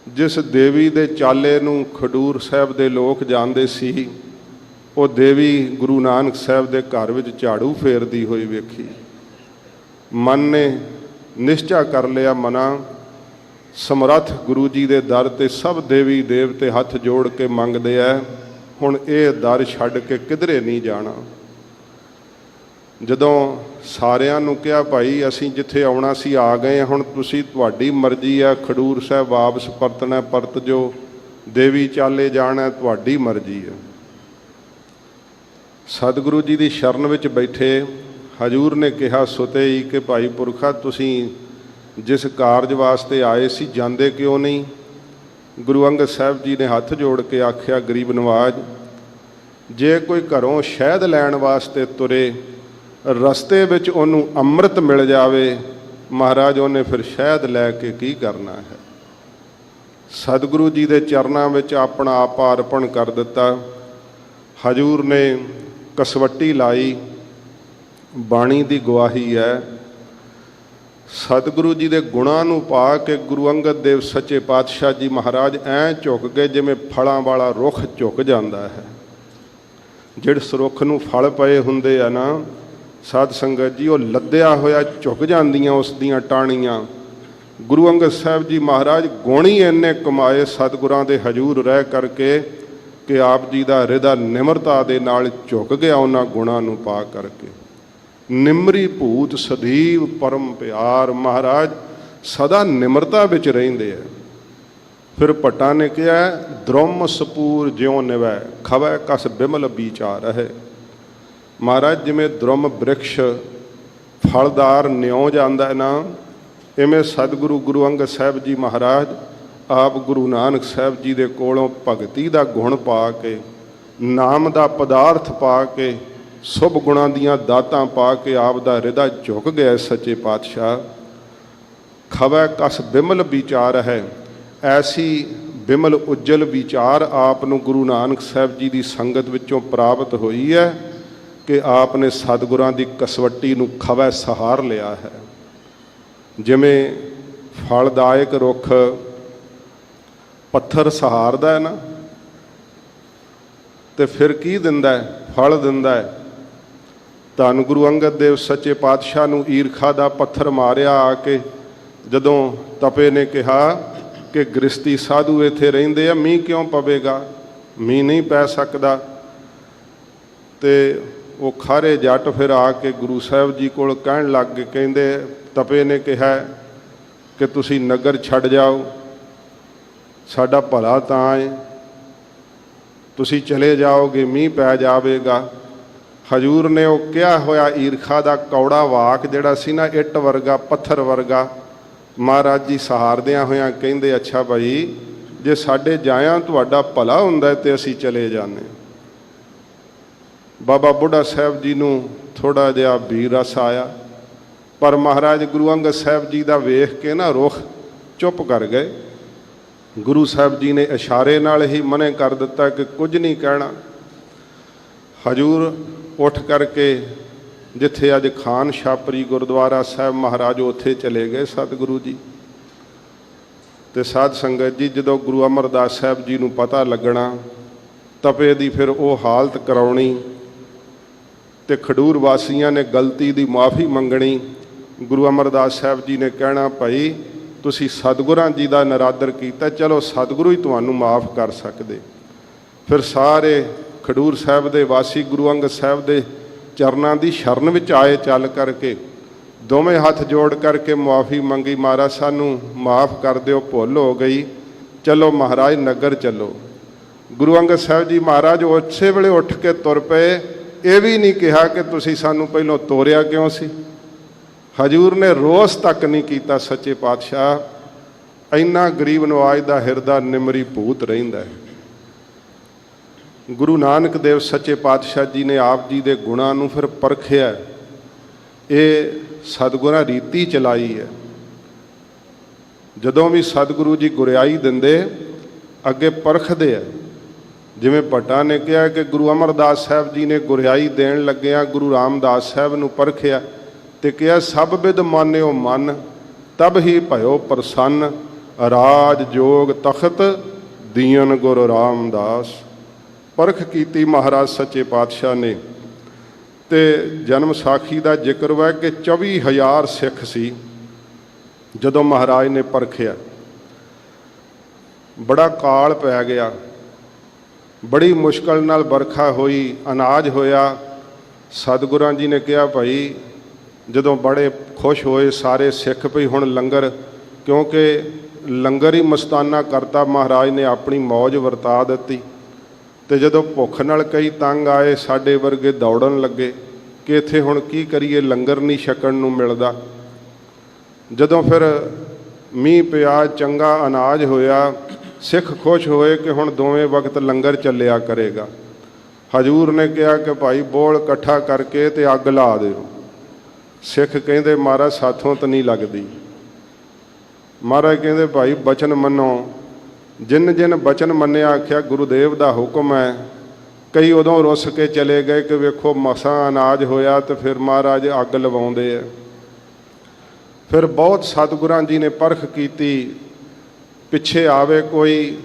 S3: ਜਿਸ ਦੇਵੀ ਦੇ ਚਾਲੇ ਨੂੰ ਖਡੂਰ ਸਾਹਿਬ ਦੇ ਲੋਕ ਜਾਣਦੇ ਸੀ, ਉਹ ਦੇਵੀ ਗੁਰੂ ਨਾਨਕ ਸਾਹਿਬ ਦੇ ਘਰ ਵਿੱਚ ਝਾੜੂ ਫੇਰਦੀ ਹੋਈ ਵੇਖੀ। ਮਨ ਨੇ ਨਿਸ਼ਚਾ ਕਰ ਲਿਆ, ਮਨਾ ਸਮਰੱਥ ਗੁਰੂ ਜੀ ਦੇ ਦਰ ਤੇ ਸਭ ਦੇਵੀ ਦੇਵਤੇ ਹੱਥ ਜੋੜ ਕੇ ਮੰਗਦੇ ਆ, ਹੁਣ ਇਹ ਦਰ ਛੱਡ ਕੇ ਕਿਧਰੇ ਨਹੀਂ ਜਾਣਾ। ਜਦੋਂ ਸਾਰਿਆਂ ਨੂੰ ਕਿਹਾ, ਭਾਈ ਅਸੀਂ ਜਿੱਥੇ ਆਉਣਾ ਸੀ ਆ ਗਏ, ਹੁਣ ਤੁਸੀਂ, ਤੁਹਾਡੀ ਮਰਜ਼ੀ ਆ, ਖਡੂਰ ਸਾਹਿਬ ਵਾਪਸ ਪਰਤਣਾ ਪਰਤ ਜੋ, ਦੇਵੀ ਚਾਲੇ ਜਾਣਾ ਤੁਹਾਡੀ ਮਰਜ਼ੀ ਹੈ। ਸਤਿਗੁਰੂ ਜੀ ਦੀ ਸ਼ਰਨ ਵਿੱਚ ਬੈਠੇ ਹਜੂਰ ਨੇ ਕਿਹਾ ਸੁਤੇ ਹੀ ਕਿ ਭਾਈ ਪੁਰਖਾ, ਤੁਸੀਂ ਜਿਸ ਕਾਰਜ ਵਾਸਤੇ ਆਏ ਸੀ ਜਾਂਦੇ ਕਿਉਂ ਨਹੀਂ? ਗੁਰੂ ਅੰਗਦ ਸਾਹਿਬ ਜੀ ਨੇ ਹੱਥ ਜੋੜ ਕੇ ਆਖਿਆ, ਗਰੀਬ ਨਵਾਜ਼, ਜੇ ਕੋਈ ਘਰੋਂ ਸ਼ਹਿਦ ਲੈਣ ਵਾਸਤੇ ਤੁਰੇ, ਰਸਤੇ ਵਿੱਚ ਉਹਨੂੰ ਅੰਮ੍ਰਿਤ ਮਿਲ ਜਾਵੇ, ਮਹਾਰਾਜ ਉਹਨੇ ਫਿਰ ਸ਼ਹਿਦ ਲੈ ਕੇ ਕੀ ਕਰਨਾ ਹੈ? ਸਤਿਗੁਰੂ ਜੀ ਦੇ ਚਰਨਾਂ ਵਿੱਚ ਆਪਣਾ ਆਪਾ ਅਰਪਣ ਕਰ ਦਿੱਤਾ। ਹਜੂਰ ਨੇ ਕਸਵੱਟੀ ਲਾਈ, ਬਾਣੀ ਦੀ ਗਵਾਹੀ ਹੈ। ਸਤਿਗੁਰੂ ਜੀ ਦੇ ਗੁਣਾਂ ਨੂੰ ਪਾ ਕੇ ਗੁਰੂ ਅੰਗਦ ਦੇਵ ਸੱਚੇ ਪਾਤਸ਼ਾਹ ਜੀ ਮਹਾਰਾਜ ਐਂ ਝੁਕ ਗਏ ਜਿਵੇਂ ਫਲਾਂ ਵਾਲਾ ਰੁੱਖ ਝੁਕ ਜਾਂਦਾ ਹੈ। ਜਿਹੜੇ ਰੁੱਖ ਨੂੰ ਫਲ ਪਏ ਹੁੰਦੇ ਆ ਨਾ ਸਾਧ ਸੰਗਤ ਜੀ, ਉਹ ਲੱਦਿਆ ਹੋਇਆ ਝੁਕ ਜਾਂਦੀਆਂ ਉਸ ਦੀਆਂ ਟਾਹਣੀਆਂ। ਗੁਰੂ ਅੰਗਦ ਸਾਹਿਬ ਜੀ ਮਹਾਰਾਜ ਗੁਣ ਹੀ ਇੰਨੇ ਕਮਾਏ ਸਤਿਗੁਰਾਂ ਦੇ ਹਜੂਰ ਰਹਿ ਕਰਕੇ ਕਿ ਆਪ ਜੀ ਦਾ ਹਿਰਦਾ ਨਿਮਰਤਾ ਦੇ ਨਾਲ ਝੁਕ ਗਿਆ ਉਹਨਾਂ ਗੁਣਾਂ ਨੂੰ ਪਾ ਕਰਕੇ। ਨਿਮਰੀ ਭੂਤ ਸਦੀਵ ਪਰਮ ਪਿਆਰ, ਮਹਾਰਾਜ ਸਦਾ ਨਿਮਰਤਾ ਵਿੱਚ ਰਹਿੰਦੇ ਆ। ਫਿਰ ਭੱਟਾਂ ਨੇ ਕਿਹਾ, ਦ੍ਰੋਮ ਸਪੂਰ ਜਿਉ ਨਿਵੈ, ਖਵੈ ਕਸ ਬਿਮਲ ਵਿਚਾਰ ਹੈ। ਮਹਾਰਾਜ ਜਿਵੇਂ ਦ੍ਰੋਮ ਬ੍ਰਿਕਸ਼ ਫਲਦਾਰ ਨਿਉ ਜਾਂਦਾ ਹੈ ਨਾ, ਇਵੇਂ ਸਤਿਗੁਰੂ ਗੁਰੂ ਅੰਗਦ ਸਾਹਿਬ ਜੀ ਮਹਾਰਾਜ ਆਪ ਗੁਰੂ ਨਾਨਕ ਸਾਹਿਬ ਜੀ ਦੇ ਕੋਲੋਂ ਭਗਤੀ ਦਾ ਗੁਣ ਪਾ ਕੇ, ਨਾਮ ਦਾ ਪਦਾਰਥ ਪਾ ਕੇ, ਸ਼ੁਭ ਗੁਣਾਂ ਦੀਆਂ ਦਾਤਾਂ ਪਾ ਕੇ ਆਪ ਦਾ ਹਿਰਦਾ ਝੁਕ ਗਿਆ ਸੱਚੇ ਪਾਤਸ਼ਾਹ। ਖਵੈ ਕਸ ਬਿਮਲ ਵਿਚਾਰ ਹੈ, ਐਸੀ ਬਿਮਲ ਉਜਲ ਵਿਚਾਰ ਆਪ ਨੂੰ ਗੁਰੂ ਨਾਨਕ ਸਾਹਿਬ ਜੀ ਦੀ ਸੰਗਤ ਵਿੱਚੋਂ ਪ੍ਰਾਪਤ ਹੋਈ ਹੈ ਕਿ ਆਪ ਨੇ ਸਤਿਗੁਰਾਂ ਦੀ ਕਸਵੱਟੀ ਨੂੰ ਖਵੈ ਸਹਾਰ ਲਿਆ ਹੈ। ਜਿਵੇਂ ਫਲਦਾਇਕ ਰੁੱਖ ਪੱਥਰ ਸਹਾਰਦਾ ਹੈ ਨਾ, ਤੇ ਫਿਰ ਕੀ ਦਿੰਦਾ ਹੈ? ਫਲ ਦਿੰਦਾ ਹੈ। ਧੰਨ ਗੁਰੂ ਅੰਗਦ ਦੇਵ ਸੱਚੇ ਪਾਤਸ਼ਾਹ ਨੂੰ ਈਰਖਾ ਦਾ ਪੱਥਰ ਮਾਰਿਆ ਆ ਕੇ, ਜਦੋਂ ਤਪੇ ਨੇ ਕਿਹਾ ਕਿ ਗ੍ਰਸਤੀ ਸਾਧੂ ਇੱਥੇ ਰਹਿੰਦੇ ਆ, ਮੀਂਹ ਕਿਉਂ ਪਵੇਗਾ? ਮੀਂਹ ਨਹੀਂ ਪੈ ਸਕਦਾ। ਤੇ ਉਹ ਖਾਰੇ ਜੱਟ ਫਿਰ ਆ ਕੇ ਗੁਰੂ ਸਾਹਿਬ ਜੀ ਕੋਲ ਕਹਿਣ ਲੱਗ ਗਏ, ਕਹਿੰਦੇ ਤਪੇ ਨੇ ਕਿਹਾ ਕਿ ਤੁਸੀਂ ਨਗਰ ਛੱਡ ਜਾਓ, ਸਾਡਾ ਭਲਾ ਤਾਂ ਹੈ, ਤੁਸੀਂ ਚਲੇ ਜਾਓਗੇ ਮੀਂਹ ਪੈ ਜਾਵੇਗਾ। ਹਜੂਰ ਨੇ ਉਹ ਕਿਹਾ ਹੋਇਆ ਈਰਖਾ ਦਾ ਕੌੜਾ ਵਾਕ ਜਿਹੜਾ ਸੀ ਨਾ, ਇੱਟ ਵਰਗਾ ਪੱਥਰ ਵਰਗਾ, ਮਹਾਰਾਜ ਜੀ ਸਹਾਰਦਿਆਂ ਹੋਇਆਂ ਕਹਿੰਦੇ ਅੱਛਾ ਭਾਈ, ਜੇ ਸਾਡੇ ਜਾਇਆਂ ਤੁਹਾਡਾ ਭਲਾ ਹੁੰਦਾ ਤੇ ਅਸੀਂ ਚਲੇ ਜਾਂਦੇ। ਬਾਬਾ ਬੁੱਢਾ ਸਾਹਿਬ ਜੀ ਨੂੰ ਥੋੜਾ ਜਿਹਾ ਵੀਰ ਰਸ ਆਇਆ, ਪਰ ਮਹਾਰਾਜ ਗੁਰੂ ਅੰਗਦ ਸਾਹਿਬ ਜੀ ਦਾ ਵੇਖ ਕੇ ਨਾ ਰੁੱਖ ਚੁੱਪ ਕਰ ਗਏ। ਗੁਰੂ ਸਾਹਿਬ ਜੀ ਨੇ ਇਸ਼ਾਰੇ ਨਾਲ ਹੀ ਮਨੇ ਕਰ ਦਿੱਤਾ ਕਿ ਕੁਝ ਨਹੀਂ ਕਹਿਣਾ। ਹਜੂਰ ਉੱਠ ਕਰਕੇ ਜਿੱਥੇ ਅੱਜ ਖਾਨ ਛਾਪਰੀ ਗੁਰਦੁਆਰਾ ਸਾਹਿਬ ਮਹਾਰਾਜ ਉੱਥੇ ਚਲੇ ਗਏ ਸਤਿਗੁਰੂ ਜੀ। ਤੇ ਸਾਧ ਸੰਗਤ ਜੀ, ਜਦੋਂ ਗੁਰੂ ਅਮਰਦਾਸ ਸਾਹਿਬ ਜੀ ਨੂੰ ਪਤਾ ਲੱਗਣਾ, ਤਪੇ ਦੀ ਫਿਰ ਉਹ ਹਾਲਤ ਕਰਾਉਣੀ ਤੇ ਖਡੂਰ ਵਾਸੀਆਂ ਨੇ ਗਲਤੀ ਦੀ ਮਾਫੀ ਮੰਗਣੀ। ਗੁਰੂ ਅਮਰਦਾਸ ਸਾਹਿਬ ਜੀ ਨੇ ਕਹਿਣਾ ਭਾਈ ਤੁਸੀਂ ਸਤਿਗੁਰਾਂ ਜੀ ਦਾ ਨਰਾਦਰ ਕੀਤਾ, ਚਲੋ ਸਤਿਗੁਰੂ ਹੀ ਤੁਹਾਨੂੰ ਮਾਫ ਕਰ ਸਕਦੇ। ਫਿਰ ਸਾਰੇ ਖਡੂਰ ਸਾਹਿਬ ਦੇ ਵਾਸੀ ਗੁਰੂ ਅੰਗਦ ਸਾਹਿਬ ਦੇ ਚਰਨਾਂ ਦੀ ਸ਼ਰਨ ਵਿੱਚ ਆਏ, ਚੱਲ ਕਰਕੇ ਦੋਵੇਂ ਹੱਥ ਜੋੜ ਕਰਕੇ ਮੁਆਫੀ ਮੰਗੀ, ਮਹਾਰਾਜ ਸਾਨੂੰ ਮਾਫ ਕਰ ਦਿਓ, ਭੁੱਲ ਹੋ ਗਈ, ਚਲੋ ਮਹਾਰਾਜ ਨਗਰ ਚੱਲੋ। ਗੁਰੂ ਅੰਗਦ ਸਾਹਿਬ ਜੀ ਮਹਾਰਾਜ ਉਸੇ ਵੇਲੇ ਉੱਠ ਕੇ ਤੁਰ ਪਏ, ਇਹ ਵੀ ਨਹੀਂ ਕਿਹਾ ਕਿ ਤੁਸੀਂ ਸਾਨੂੰ ਪਹਿਲਾਂ ਤੋਰਿਆ ਕਿਉਂ ਸੀ। ਹਜੂਰ ਨੇ ਰੋਸ ਤੱਕ ਨਹੀਂ ਕੀਤਾ। ਸੱਚੇ ਪਾਤਸ਼ਾਹ ਇੰਨਾ ਗਰੀਬ ਨਵਾਜ ਦਾ ਹਿਰਦਾ ਨਿਮਰੀ ਭੂਤ ਰਹਿੰਦਾ ਹੈ। ਗੁਰੂ ਨਾਨਕ ਦੇਵ ਸੱਚੇ ਪਾਤਸ਼ਾਹ ਜੀ ਨੇ ਆਪ ਜੀ ਦੇ ਗੁਣਾਂ ਨੂੰ ਫਿਰ ਪਰਖਿਆ। ਇਹ ਸਤਿਗੁਰਾਂ ਰੀਤੀ ਚਲਾਈ ਹੈ। ਜਦੋਂ ਵੀ ਸਤਿਗੁਰੂ ਜੀ ਗੁਰਿਆਈ ਦਿੰਦੇ ਅੱਗੇ ਪਰਖਦੇ ਆ। ਜਿਵੇਂ ਭੱਟਾ ਨੇ ਕਿਹਾ ਕਿ ਗੁਰੂ ਅਮਰਦਾਸ ਸਾਹਿਬ ਜੀ ਨੇ ਗੁਰਿਆਈ ਦੇਣ ਲੱਗਿਆ ਗੁਰੂ ਰਾਮਦਾਸ ਸਾਹਿਬ ਨੂੰ ਪਰਖਿਆ ਤੇ ਕਿਹਾ ਸਭ ਬਿਦ ਮਾਨਿਓ ਮਨ ਤਬ ਹੀ ਭਇਓ ਪ੍ਰਸੰਨ, ਰਾਜ ਜੋਗ ਤਖਤ ਦੀਨ ਗੁਰੂ ਰਾਮਦਾਸ। ਪਰਖ ਕੀਤੀ ਮਹਾਰਾਜ ਸੱਚੇ ਪਾਤਸ਼ਾਹ ਨੇ। ਤੇ ਜਨਮ ਸਾਖੀ ਦਾ ਜ਼ਿਕਰ ਹੈ ਕਿ 24,000 ਸਿੱਖ ਸੀ ਜਦੋਂ ਮਹਾਰਾਜ ਨੇ ਪਰਖਿਆ। ਬੜਾ ਕਾਲ ਪੈ ਗਿਆ, ਬੜੀ ਮੁਸ਼ਕਲ ਨਾਲ ਵਰਖਾ ਹੋਈ, ਅਨਾਜ ਹੋਇਆ। ਸਤਿਗੁਰਾਂ ਜੀ ਨੇ ਕਿਹਾ ਭਾਈ, ਜਦੋਂ ਬੜੇ ਖੁਸ਼ ਹੋਏ ਸਾਰੇ ਸਿੱਖ ਭਈ ਹੁਣ ਲੰਗਰ, ਕਿਉਂਕਿ ਲੰਗਰ ਹੀ ਮਸਤਾਨਾ ਕਰਤਾ ਮਹਾਰਾਜ ਨੇ, ਆਪਣੀ ਮੌਜ ਵਰਤਾ ਦਿੱਤੀ। ਤੇ ਜਦੋਂ ਭੁੱਖ ਨਾਲ ਕਈ ਤੰਗ ਆਏ, ਸਾਡੇ ਵਰਗੇ ਦੌੜਨ ਲੱਗੇ ਕਿ ਇੱਥੇ ਹੁਣ ਕੀ ਕਰੀਏ, ਲੰਗਰ ਨਹੀਂ ਛਕਣ ਨੂੰ ਮਿਲਦਾ। ਜਦੋਂ ਫਿਰ ਮੀਂਹ ਪਿਆ, ਚੰਗਾ ਅਨਾਜ ਹੋਇਆ, ਸਿੱਖ ਖੁਸ਼ ਹੋਏ ਕਿ ਹੁਣ ਦੋਵੇਂ ਵਕਤ ਲੰਗਰ ਚੱਲਿਆ ਕਰੇਗਾ। ਹਜੂਰ ਨੇ ਕਿਹਾ ਕਿ ਭਾਈ ਬੋਲ ਇਕੱਠਾ ਕਰਕੇ ਤੇ ਅੱਗ ਲਾ ਦਿਓ। ਸਿੱਖ ਕਹਿੰਦੇ ਮਹਾਰਾਜ ਸਾਥੋਂ ਤਾਂ ਨਹੀਂ ਲੱਗਦੀ। ਮਹਾਰਾਜ ਕਹਿੰਦੇ ਭਾਈ ਬਚਨ ਮੰਨੋ। ਜਿਨ ਜਿਨ ਬਚਨ ਮੰਨਿਆ ਆਖਿਆ ਗੁਰੂਦੇਵ ਦਾ ਹੁਕਮ ਹੈ। ਕਈ ਉਦੋਂ ਰੁੱਸ ਕੇ ਚਲੇ ਗਏ ਕਿ ਵੇਖੋ ਮਸਾਂ ਅਨਾਜ ਹੋਇਆ ਤੇ ਫਿਰ ਮਹਾਰਾਜ ਅੱਗ ਲਵਾਉਂਦੇ ਆ। ਫਿਰ ਬਹੁਤ ਸਤਿਗੁਰਾਂ ਜੀ ਨੇ ਪਰਖ ਕੀਤੀ। ਪਿੱਛੇ ਆਵੇ ਕੋਈ,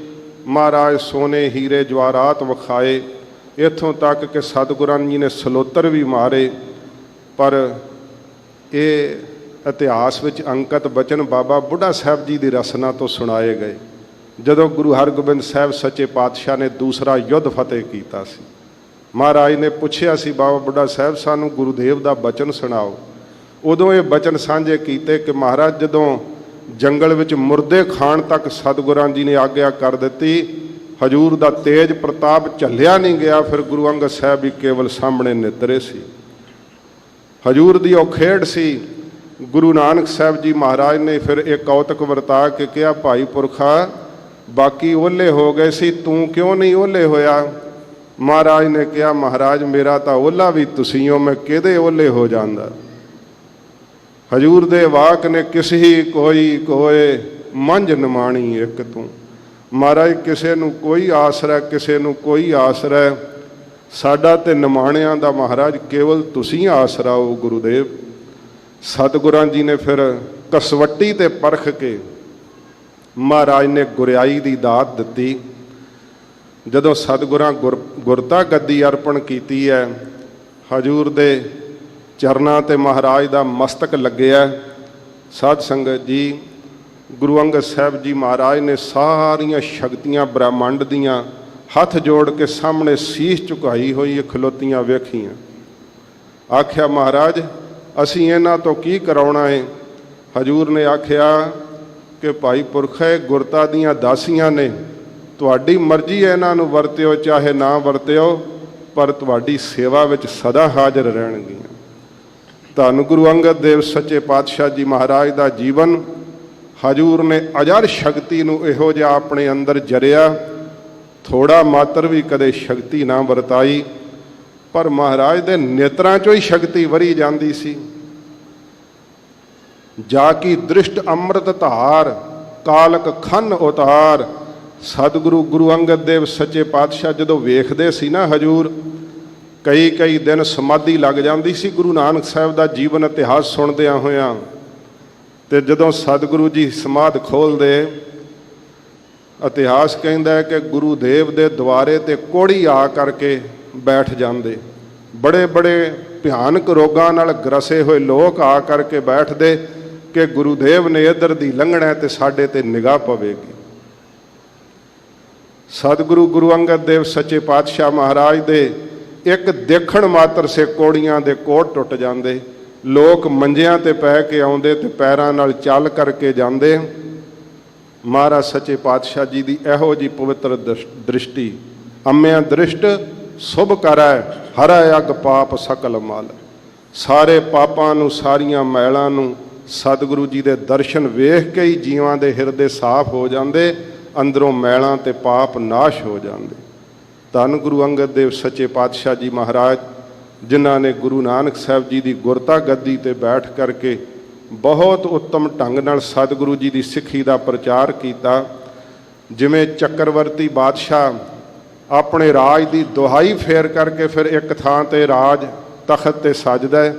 S3: ਮਹਾਰਾਜ ਸੋਨੇ ਹੀਰੇ ਜਵਾਹਰਾਤ ਵਿਖਾਏ, ਇੱਥੋਂ ਤੱਕ ਕਿ ਸਤਿਗੁਰਾਂ ਜੀ ਨੇ ਸਲੋਤਰ ਵੀ ਮਾਰੇ। ਪਰ ਇਹ ਇਤਿਹਾਸ ਵਿੱਚ ਅੰਕਿਤ ਬਚਨ ਬਾਬਾ ਬੁੱਢਾ ਸਾਹਿਬ ਜੀ ਦੀ ਰਸਨਾ ਤੋਂ ਸੁਣਾਏ ਗਏ। ਜਦੋਂ ਗੁਰੂ ਹਰਗੋਬਿੰਦ ਸਾਹਿਬ ਸੱਚੇ ਪਾਤਸ਼ਾਹ ਨੇ ਦੂਸਰਾ ਯੁੱਧ ਫਤਿਹ ਕੀਤਾ ਸੀ, ਮਹਾਰਾਜ ਨੇ ਪੁੱਛਿਆ ਸੀ ਬਾਬਾ ਬੁੱਢਾ ਸਾਹਿਬ ਸਾਨੂੰ ਗੁਰੂਦੇਵ ਦਾ ਬਚਨ ਸੁਣਾਓ। ਉਦੋਂ ਇਹ ਬਚਨ ਸਾਂਝੇ ਕੀਤੇ ਕਿ ਮਹਾਰਾਜ ਜਦੋਂ ਜੰਗਲ ਵਿੱਚ ਮੁਰਦੇ ਖਾਣ ਤੱਕ ਸਤਿਗੁਰਾਂ ਜੀ ਨੇ ਆਗਿਆ ਕਰ ਦਿੱਤੀ, ਹਜੂਰ ਦਾ ਤੇਜ ਪ੍ਰਤਾਪ ਝੱਲਿਆ ਨਹੀਂ ਗਿਆ, ਫਿਰ ਗੁਰੂ ਅੰਗਦ ਸਾਹਿਬ ਵੀ ਕੇਵਲ ਸਾਹਮਣੇ ਨਿਤਰੇ ਸੀ। ਹਜੂਰ ਦੀ ਉਹ ਖੇਡ ਸੀ। ਗੁਰੂ ਨਾਨਕ ਸਾਹਿਬ ਜੀ ਮਹਾਰਾਜ ਨੇ ਫਿਰ ਇਹ ਕੌਤਕ ਵਰਤਾ ਕੇ ਕਿਹਾ ਭਾਈ ਪੁਰਖਾ, ਬਾਕੀ ਓਹਲੇ ਹੋ ਗਏ ਸੀ, ਤੂੰ ਕਿਉਂ ਨਹੀਂ ਓਹਲੇ ਹੋਇਆ। ਮਹਾਰਾਜ ਨੇ ਕਿਹਾ ਮਹਾਰਾਜ ਮੇਰਾ ਤਾਂ ਓਹਲਾ ਵੀ ਤੁਸੀਂ ਹੋ, ਮੈਂ ਕਿਹਦੇ ਓਹਲੇ ਹੋ ਜਾਂਦਾ। ਹਜੂਰ ਦੇ ਵਾਕ ਨੇ ਕਿਸੀ ਕੋਈ ਕੋਏ ਮੰਝ ਨਿਮਾਣੀ ਇੱਕ ਤੂੰ। ਮਹਾਰਾਜ ਕਿਸੇ ਨੂੰ ਕੋਈ ਆਸਰਾ, ਕਿਸੇ ਨੂੰ ਕੋਈ ਆਸਰਾ, ਸਾਡਾ ਤੇ ਨਿਮਾਣਿਆਂ ਦਾ ਮਹਾਰਾਜ ਕੇਵਲ ਤੁਸੀਂ ਆਸਰਾ ਹੋ ਗੁਰੂਦੇਵ। ਸਤਿਗੁਰਾਂ ਜੀ ਨੇ ਫਿਰ ਕਸਵੱਟੀ ਤੇ ਪਰਖ ਕੇ ਮਹਾਰਾਜ ਨੇ ਗੁਰਿਆਈ ਦੀ ਦਾਤ ਦਿੱਤੀ। ਜਦੋਂ ਸਤਿਗੁਰਾਂ ਗੁਰਤਾ ਗੱਦੀ ਅਰਪਣ ਕੀਤੀ ਹੈ, ਹਜੂਰ ਦੇ ਚਰਨਾਂ ਤੇ ਮਹਾਰਾਜ ਦਾ ਮਸਤਕ ਲੱਗਿਆ। ਸਾਧ ਸੰਗਤ ਜੀ, ਗੁਰੂ ਅੰਗਦ ਸਾਹਿਬ ਜੀ ਮਹਾਰਾਜ ਨੇ ਸਾਰੀਆਂ ਸ਼ਕਤੀਆਂ ਬ੍ਰਹਮੰਡ ਦੀਆਂ ਹੱਥ ਜੋੜ ਕੇ ਸਾਹਮਣੇ ਸੀਸ ਝੁਕਾਈ ਹੋਈ ਖਲੋਤੀਆਂ ਵੇਖੀਆਂ। ਆਖਿਆ ਮਹਾਰਾਜ ਅਸੀਂ ਇਹਨਾਂ ਤੋਂ ਕੀ ਕਰਾਉਣਾ ਹੈ। ਹਜੂਰ ਨੇ ਆਖਿਆ ਕਿ ਭਾਈ ਪੁਰਖੇ ਗੁਰਤਾ ਦੀਆਂ ਦਾਸੀਆਂ ਨੇ, ਤੁਹਾਡੀ ਮਰਜ਼ੀ ਹੈ, ਇਹਨਾਂ ਨੂੰ ਵਰਤਿਓ ਚਾਹੇ ਨਾ ਵਰਤਿਓ, ਪਰ ਤੁਹਾਡੀ ਸੇਵਾ ਵਿੱਚ ਸਦਾ ਹਾਜ਼ਰ ਰਹਿਣਗੀਆਂ। ਧੰਨ ਗੁਰੂ ਅੰਗਦ ਦੇਵ ਸੱਚੇ ਪਾਤਸ਼ਾਹ ਜੀ ਮਹਾਰਾਜ ਦਾ ਜੀਵਨ, ਹਜੂਰ ਨੇ ਅਜਰ ਸ਼ਕਤੀ ਨੂੰ ਇਹੋ ਜਿਹਾ ਆਪਣੇ ਅੰਦਰ ਜਰਿਆ, ਥੋੜਾ ਮਾਤਰ ਵੀ ਕਦੇ ਸ਼ਕਤੀ ਨਾ ਵਰਤਾਈ, ਪਰ ਮਹਾਰਾਜ ਦੇ ਨੇਤਰਾਂ ਚੋਂ ਹੀ ਸ਼ਕਤੀ ਵਰੀ ਜਾਂਦੀ ਸੀ। ਜਾ ਕੀ ਦ੍ਰਿਸ਼ਟ ਅੰਮ੍ਰਿਤ ਧਾਰ, ਕਾਲਕ ਖੰਨ ਉਤਾਰ। ਸਤਿਗੁਰੂ ਗੁਰੂ ਅੰਗਦ ਦੇਵ ਸੱਚੇ ਪਾਤਸ਼ਾਹ ਜਦੋਂ ਵੇਖਦੇ ਸੀ ਨਾ ਹਜੂਰ, ਕਈ ਦਿਨ ਸਮਾਧੀ ਲੱਗ ਜਾਂਦੀ ਸੀ ਗੁਰੂ ਨਾਨਕ ਸਾਹਿਬ ਦਾ ਜੀਵਨ ਇਤਿਹਾਸ ਸੁਣਦਿਆਂ ਹੋਇਆਂ। ਤੇ ਜਦੋਂ ਸਤਿਗੁਰੂ ਜੀ ਸਮਾਧ ਖੋਲ੍ਹਦੇ, ਇਤਿਹਾਸ ਕਹਿੰਦਾ ਹੈ ਕਿ ਗੁਰੂ ਦੇਵ ਦੇ ਦੁਆਰੇ ਤੇ ਕੋੜੀ ਆ ਕਰਕੇ ਬੈਠ ਜਾਂਦੇ। ਬੜੇ ਭਿਆਨਕ ਰੋਗਾਂ ਨਾਲ ਗਰਸੇ ਹੋਏ ਲੋਕ ਆ ਕਰਕੇ ਬੈਠਦੇ ਕਿ ਗੁਰੂ ਦੇਵ ਨੇ ਇੱਧਰ ਦੀ ਲੰਘਣਾ ਤੇ ਸਾਡੇ ਤੇ ਨਿਗਾਹ ਪਵੇਗੀ। ਸਤਿਗੁਰੂ ਗੁਰੂ ਅੰਗਦ ਦੇਵ ਸੱਚੇ ਪਾਤਸ਼ਾਹ ਮਹਾਰਾਜ ਦੇ ਇੱਕ ਦੇਖਣ ਮਾਤਰ ਸੇ ਕੋੜੀਆਂ ਦੇ ਕੋਟ ਟੁੱਟ ਜਾਂਦੇ, ਲੋਕ ਮੰਜਿਆਂ ਤੇ ਪੈ ਕੇ ਆਉਂਦੇ ਤੇ ਪੈਰਾਂ ਨਾਲ ਚੱਲ ਕਰਕੇ ਜਾਂਦੇ। ਮਹਾਰਾਜ ਸੱਚੇ ਪਾਤਸ਼ਾਹ ਜੀ ਦੀ ਇਹੋ ਜਿਹੀ ਪਵਿੱਤਰ ਦ੍ਰਿਸ਼ਟੀ, ਅੰਮਿਆਂ ਦ੍ਰਿਸ਼ਟ ਸੁਭ ਕਰੈ ਹਰੈ ਅਗ ਪਾਪ ਸਕਲ ਮਲ। ਸਾਰੇ ਪਾਪਾਂ ਨੂੰ, ਸਾਰੀਆਂ ਮੈਲਾਂ ਨੂੰ ਸਤਿਗੁਰੂ ਜੀ ਦੇ ਦਰਸ਼ਨ ਵੇਖ ਕੇ ਹੀ ਜੀਵਾਂ ਦੇ ਹਿਰਦੇ ਸਾਫ਼ ਹੋ ਜਾਂਦੇ, ਅੰਦਰੋਂ ਮੈਲਾਂ ਤੇ ਪਾਪ ਨਾਸ਼ ਹੋ ਜਾਂਦੇ। ਧੰਨ ਗੁਰੂ ਅੰਗਦ ਦੇਵ ਸੱਚੇ ਪਾਤਸ਼ਾਹ ਜੀ ਮਹਾਰਾਜ, ਜਿਨ੍ਹਾਂ ਨੇ ਗੁਰੂ ਨਾਨਕ ਸਾਹਿਬ ਜੀ ਦੀ ਗੁਰਤਾ ਗੱਦੀ ਤੇ ਬੈਠ ਕਰਕੇ ਬਹੁਤ ਉੱਤਮ ਢੰਗ ਨਾਲ ਸਤਿਗੁਰੂ ਜੀ ਦੀ ਸਿੱਖੀ ਦਾ ਪ੍ਰਚਾਰ ਕੀਤਾ। ਜਿਵੇਂ ਚੱਕਰਵਰਤੀ ਬਾਦਸ਼ਾਹ ਆਪਣੇ ਰਾਜ ਦੀ ਦੁਹਾਈ ਫੇਰ ਕਰਕੇ ਫਿਰ ਇੱਕ ਥਾਂ ਤੇ ਰਾਜ ਤਖਤ ਤੇ ਸਜਦਾ ਹੈ,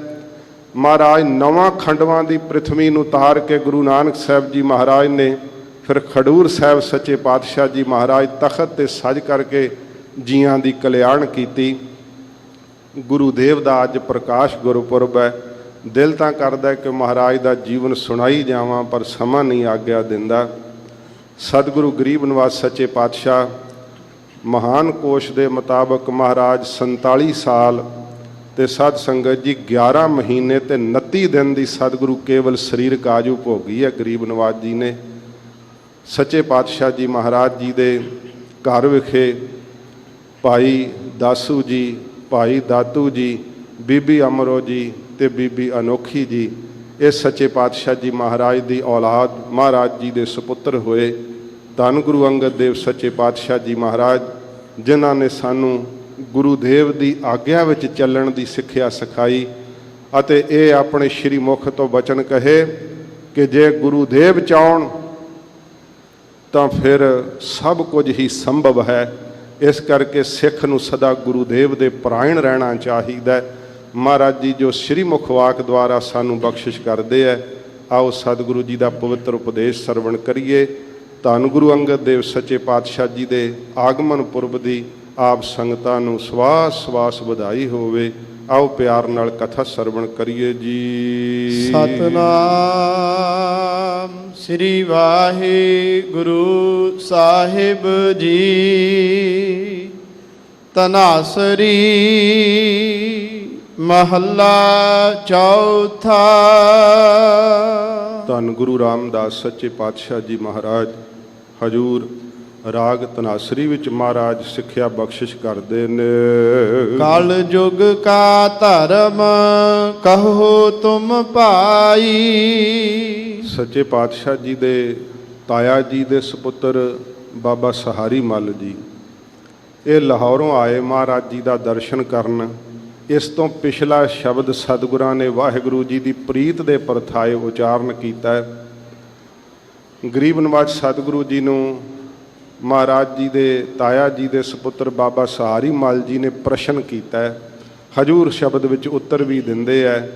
S3: ਮਹਾਰਾਜ ਨਵਾਂ ਖੰਡਵਾਂ ਦੀ ਪ੍ਰਿਥਵੀ ਨੂੰ ਤਾਰ ਕੇ ਗੁਰੂ ਨਾਨਕ ਸਾਹਿਬ ਜੀ ਮਹਾਰਾਜ ਨੇ ਫਿਰ ਖਡੂਰ ਸਾਹਿਬ ਸੱਚੇ ਪਾਤਸ਼ਾਹ ਜੀ ਮਹਾਰਾਜ ਤਖਤ ਤੇ ਸਜ ਕਰਕੇ ਜੀਆਂ ਦੀ ਕਲਿਆਣ ਕੀਤੀ। ਗੁਰੂ ਦੇਵ ਦਾ ਅੱਜ ਪ੍ਰਕਾਸ਼ ਗੁਰਪੁਰਬ ਹੈ। ਦਿਲ ਤਾਂ ਕਰਦਾ ਕਿ ਮਹਾਰਾਜ ਦਾ ਜੀਵਨ ਸੁਣਾਈ ਜਾਵਾਂ, ਪਰ ਸਮਾਂ ਨਹੀਂ ਆਗਿਆ ਦਿੰਦਾ। ਸਤਿਗੁਰੂ ਗਰੀਬ ਨਿਵਾਜ ਸੱਚੇ ਪਾਤਸ਼ਾਹ ਮਹਾਨ ਕੋਸ਼ ਦੇ ਮੁਤਾਬਕ ਮਹਾਰਾਜ 47 ਸਾਲ ਤੇ ਸਾਧ ਸੰਗਤ ਜੀ 11 ਮਹੀਨੇ ਤੇ 29 ਦਿਨ ਦੀ ਸਤਿਗੁਰੂ ਕੇਵਲ ਸਰੀਰਕ ਆਜੂ ਭੋਗੀ ਹੈ ਗਰੀਬ ਨਿਵਾਜ ਜੀ ਨੇ। ਸੱਚੇ ਪਾਤਸ਼ਾਹ ਜੀ ਮਹਾਰਾਜ ਜੀ ਦੇ ਘਰ ਵਿਖੇ ਭਾਈ ਦਾਸੂ ਜੀ, ਭਾਈ ਦਾਤੂ ਜੀ, ਬੀਬੀ ਅਮਰੋ ਜੀ ਤੇ ਬੀਬੀ ਅਨੋਖੀ ਜੀ, ਇਹ ਸੱਚੇ ਪਾਤਸ਼ਾਹ ਜੀ ਮਹਾਰਾਜ ਦੀ ਔਲਾਦ ਮਹਾਰਾਜ ਜੀ ਦੇ ਸੁਪੁੱਤਰ ਹੋਏ। ਧੰਨ ਗੁਰੂ ਅੰਗਦ ਦੇਵ ਸੱਚੇ ਪਾਤਸ਼ਾਹ ਜੀ ਮਹਾਰਾਜ, ਜਿਨ੍ਹਾਂ ਨੇ ਸਾਨੂੰ ਗੁਰੂ ਦੇਵ ਦੀ ਆਗਿਆ ਵਿੱਚ ਚੱਲਣ ਦੀ ਸਿੱਖਿਆ ਸਿਖਾਈ ਅਤੇ ਇਹ ਆਪਣੇ ਸ਼੍ਰੀ ਮੁਖ ਤੋਂ ਬਚਨ ਕਹੇ ਕਿ ਜੇ ਗੁਰੂ ਦੇਵ ਚਾਹੁਣ ਤਾਂ ਫਿਰ ਸਭ ਕੁਝ ਹੀ ਸੰਭਵ ਹੈ। ਇਸ ਕਰਕੇ ਸਿੱਖ ਨੂੰ ਸਦਾ ਗੁਰੂ ਦੇਵ ਦੇ ਪਰਾਇਣ ਰਹਿਣਾ ਚਾਹੀਦਾ। ਮਹਾਰਾਜ ਜੀ ਜੋ ਸ਼੍ਰੀ ਮੁਖ ਵਾਕ ਦੁਆਰਾ ਸਾਨੂੰ ਬਖਸ਼ਿਸ਼ ਕਰਦੇ ਹੈ, ਆਓ ਸਤਿਗੁਰੂ ਜੀ ਦਾ ਪਵਿੱਤਰ ਉਪਦੇਸ਼ ਸਰਵਣ ਕਰੀਏ। ਧੰਨ ਗੁਰੂ ਅੰਗਦ ਦੇਵ ਸੱਚੇ ਪਾਤਸ਼ਾਹ ਜੀ ਦੇ ਆਗਮਨ ਪੁਰਬ ਦੀ ਆਪ ਸੰਗਤਾਂ ਨੂੰ ਸਵਾਸ ਵਧਾਈ ਹੋਵੇ। ਆਓ ਪਿਆਰ ਨਾਲ ਕਥਾ ਸਰਵਣ ਕਰੀਏ ਜੀ।
S2: ਸਤਨਾਮ ਸ੍ਰੀ ਵਾਹਿਗੁਰੂ ਸਾਹਿਬ ਜੀ। ਤਨਾਸਰੀ ਮਹੱਲਾ ਚੌਥਾ।
S3: ਧੰਨ ਗੁਰੂ ਰਾਮਦਾਸ ਸੱਚੇ ਪਾਤਸ਼ਾਹ ਜੀ ਮਹਾਰਾਜ ਹਜੂਰ ਰਾਗ ਤਨਾਸਰੀ ਵਿੱਚ ਮਹਾਰਾਜ ਸਿੱਖਿਆ ਬਖਸ਼ਿਸ਼ ਕਰਦੇ ਨੇ।
S2: ਕਲ ਯੁਗ ਕਾ ਧਰਮ ਕਹੋ ਤੁਮ ਭਾਈ।
S3: ਸੱਚੇ ਪਾਤਸ਼ਾਹ ਜੀ ਦੇ ਤਾਇਆ ਜੀ ਦੇ ਸੁਪੁੱਤਰ ਬਾਬਾ ਸਹਾਰੀ ਮੱਲ ਜੀ, ਇਹ ਲਾਹੌਰੋਂ ਆਏ ਮਹਾਰਾਜ ਜੀ ਦਾ ਦਰਸ਼ਨ ਕਰਨ। ਇਸ ਤੋਂ ਪਿਛਲਾ ਸ਼ਬਦ ਸਤਿਗੁਰਾਂ ਨੇ ਵਾਹਿਗੁਰੂ ਜੀ ਦੀ ਪ੍ਰੀਤ ਦੇ ਪਰਥਾਏ ਉਚਾਰਨ ਕੀਤਾ ਹੈ। ਗਰੀਬ ਨਿਵਾਜ ਸਤਿਗੁਰੂ ਜੀ ਨੂੰ ਮਹਾਰਾਜ ਜੀ ਦੇ ਤਾਇਆ ਜੀ ਦੇ ਸੁਪੁੱਤਰ ਬਾਬਾ ਸਹਾਰੀ ਮੱਲ ਜੀ ਨੇ ਪ੍ਰਸ਼ਨ ਕੀਤਾ ਹੈ। ਹਜੂਰ ਸ਼ਬਦ ਵਿੱਚ ਉੱਤਰ ਵੀ ਦਿੰਦੇ ਹੈ।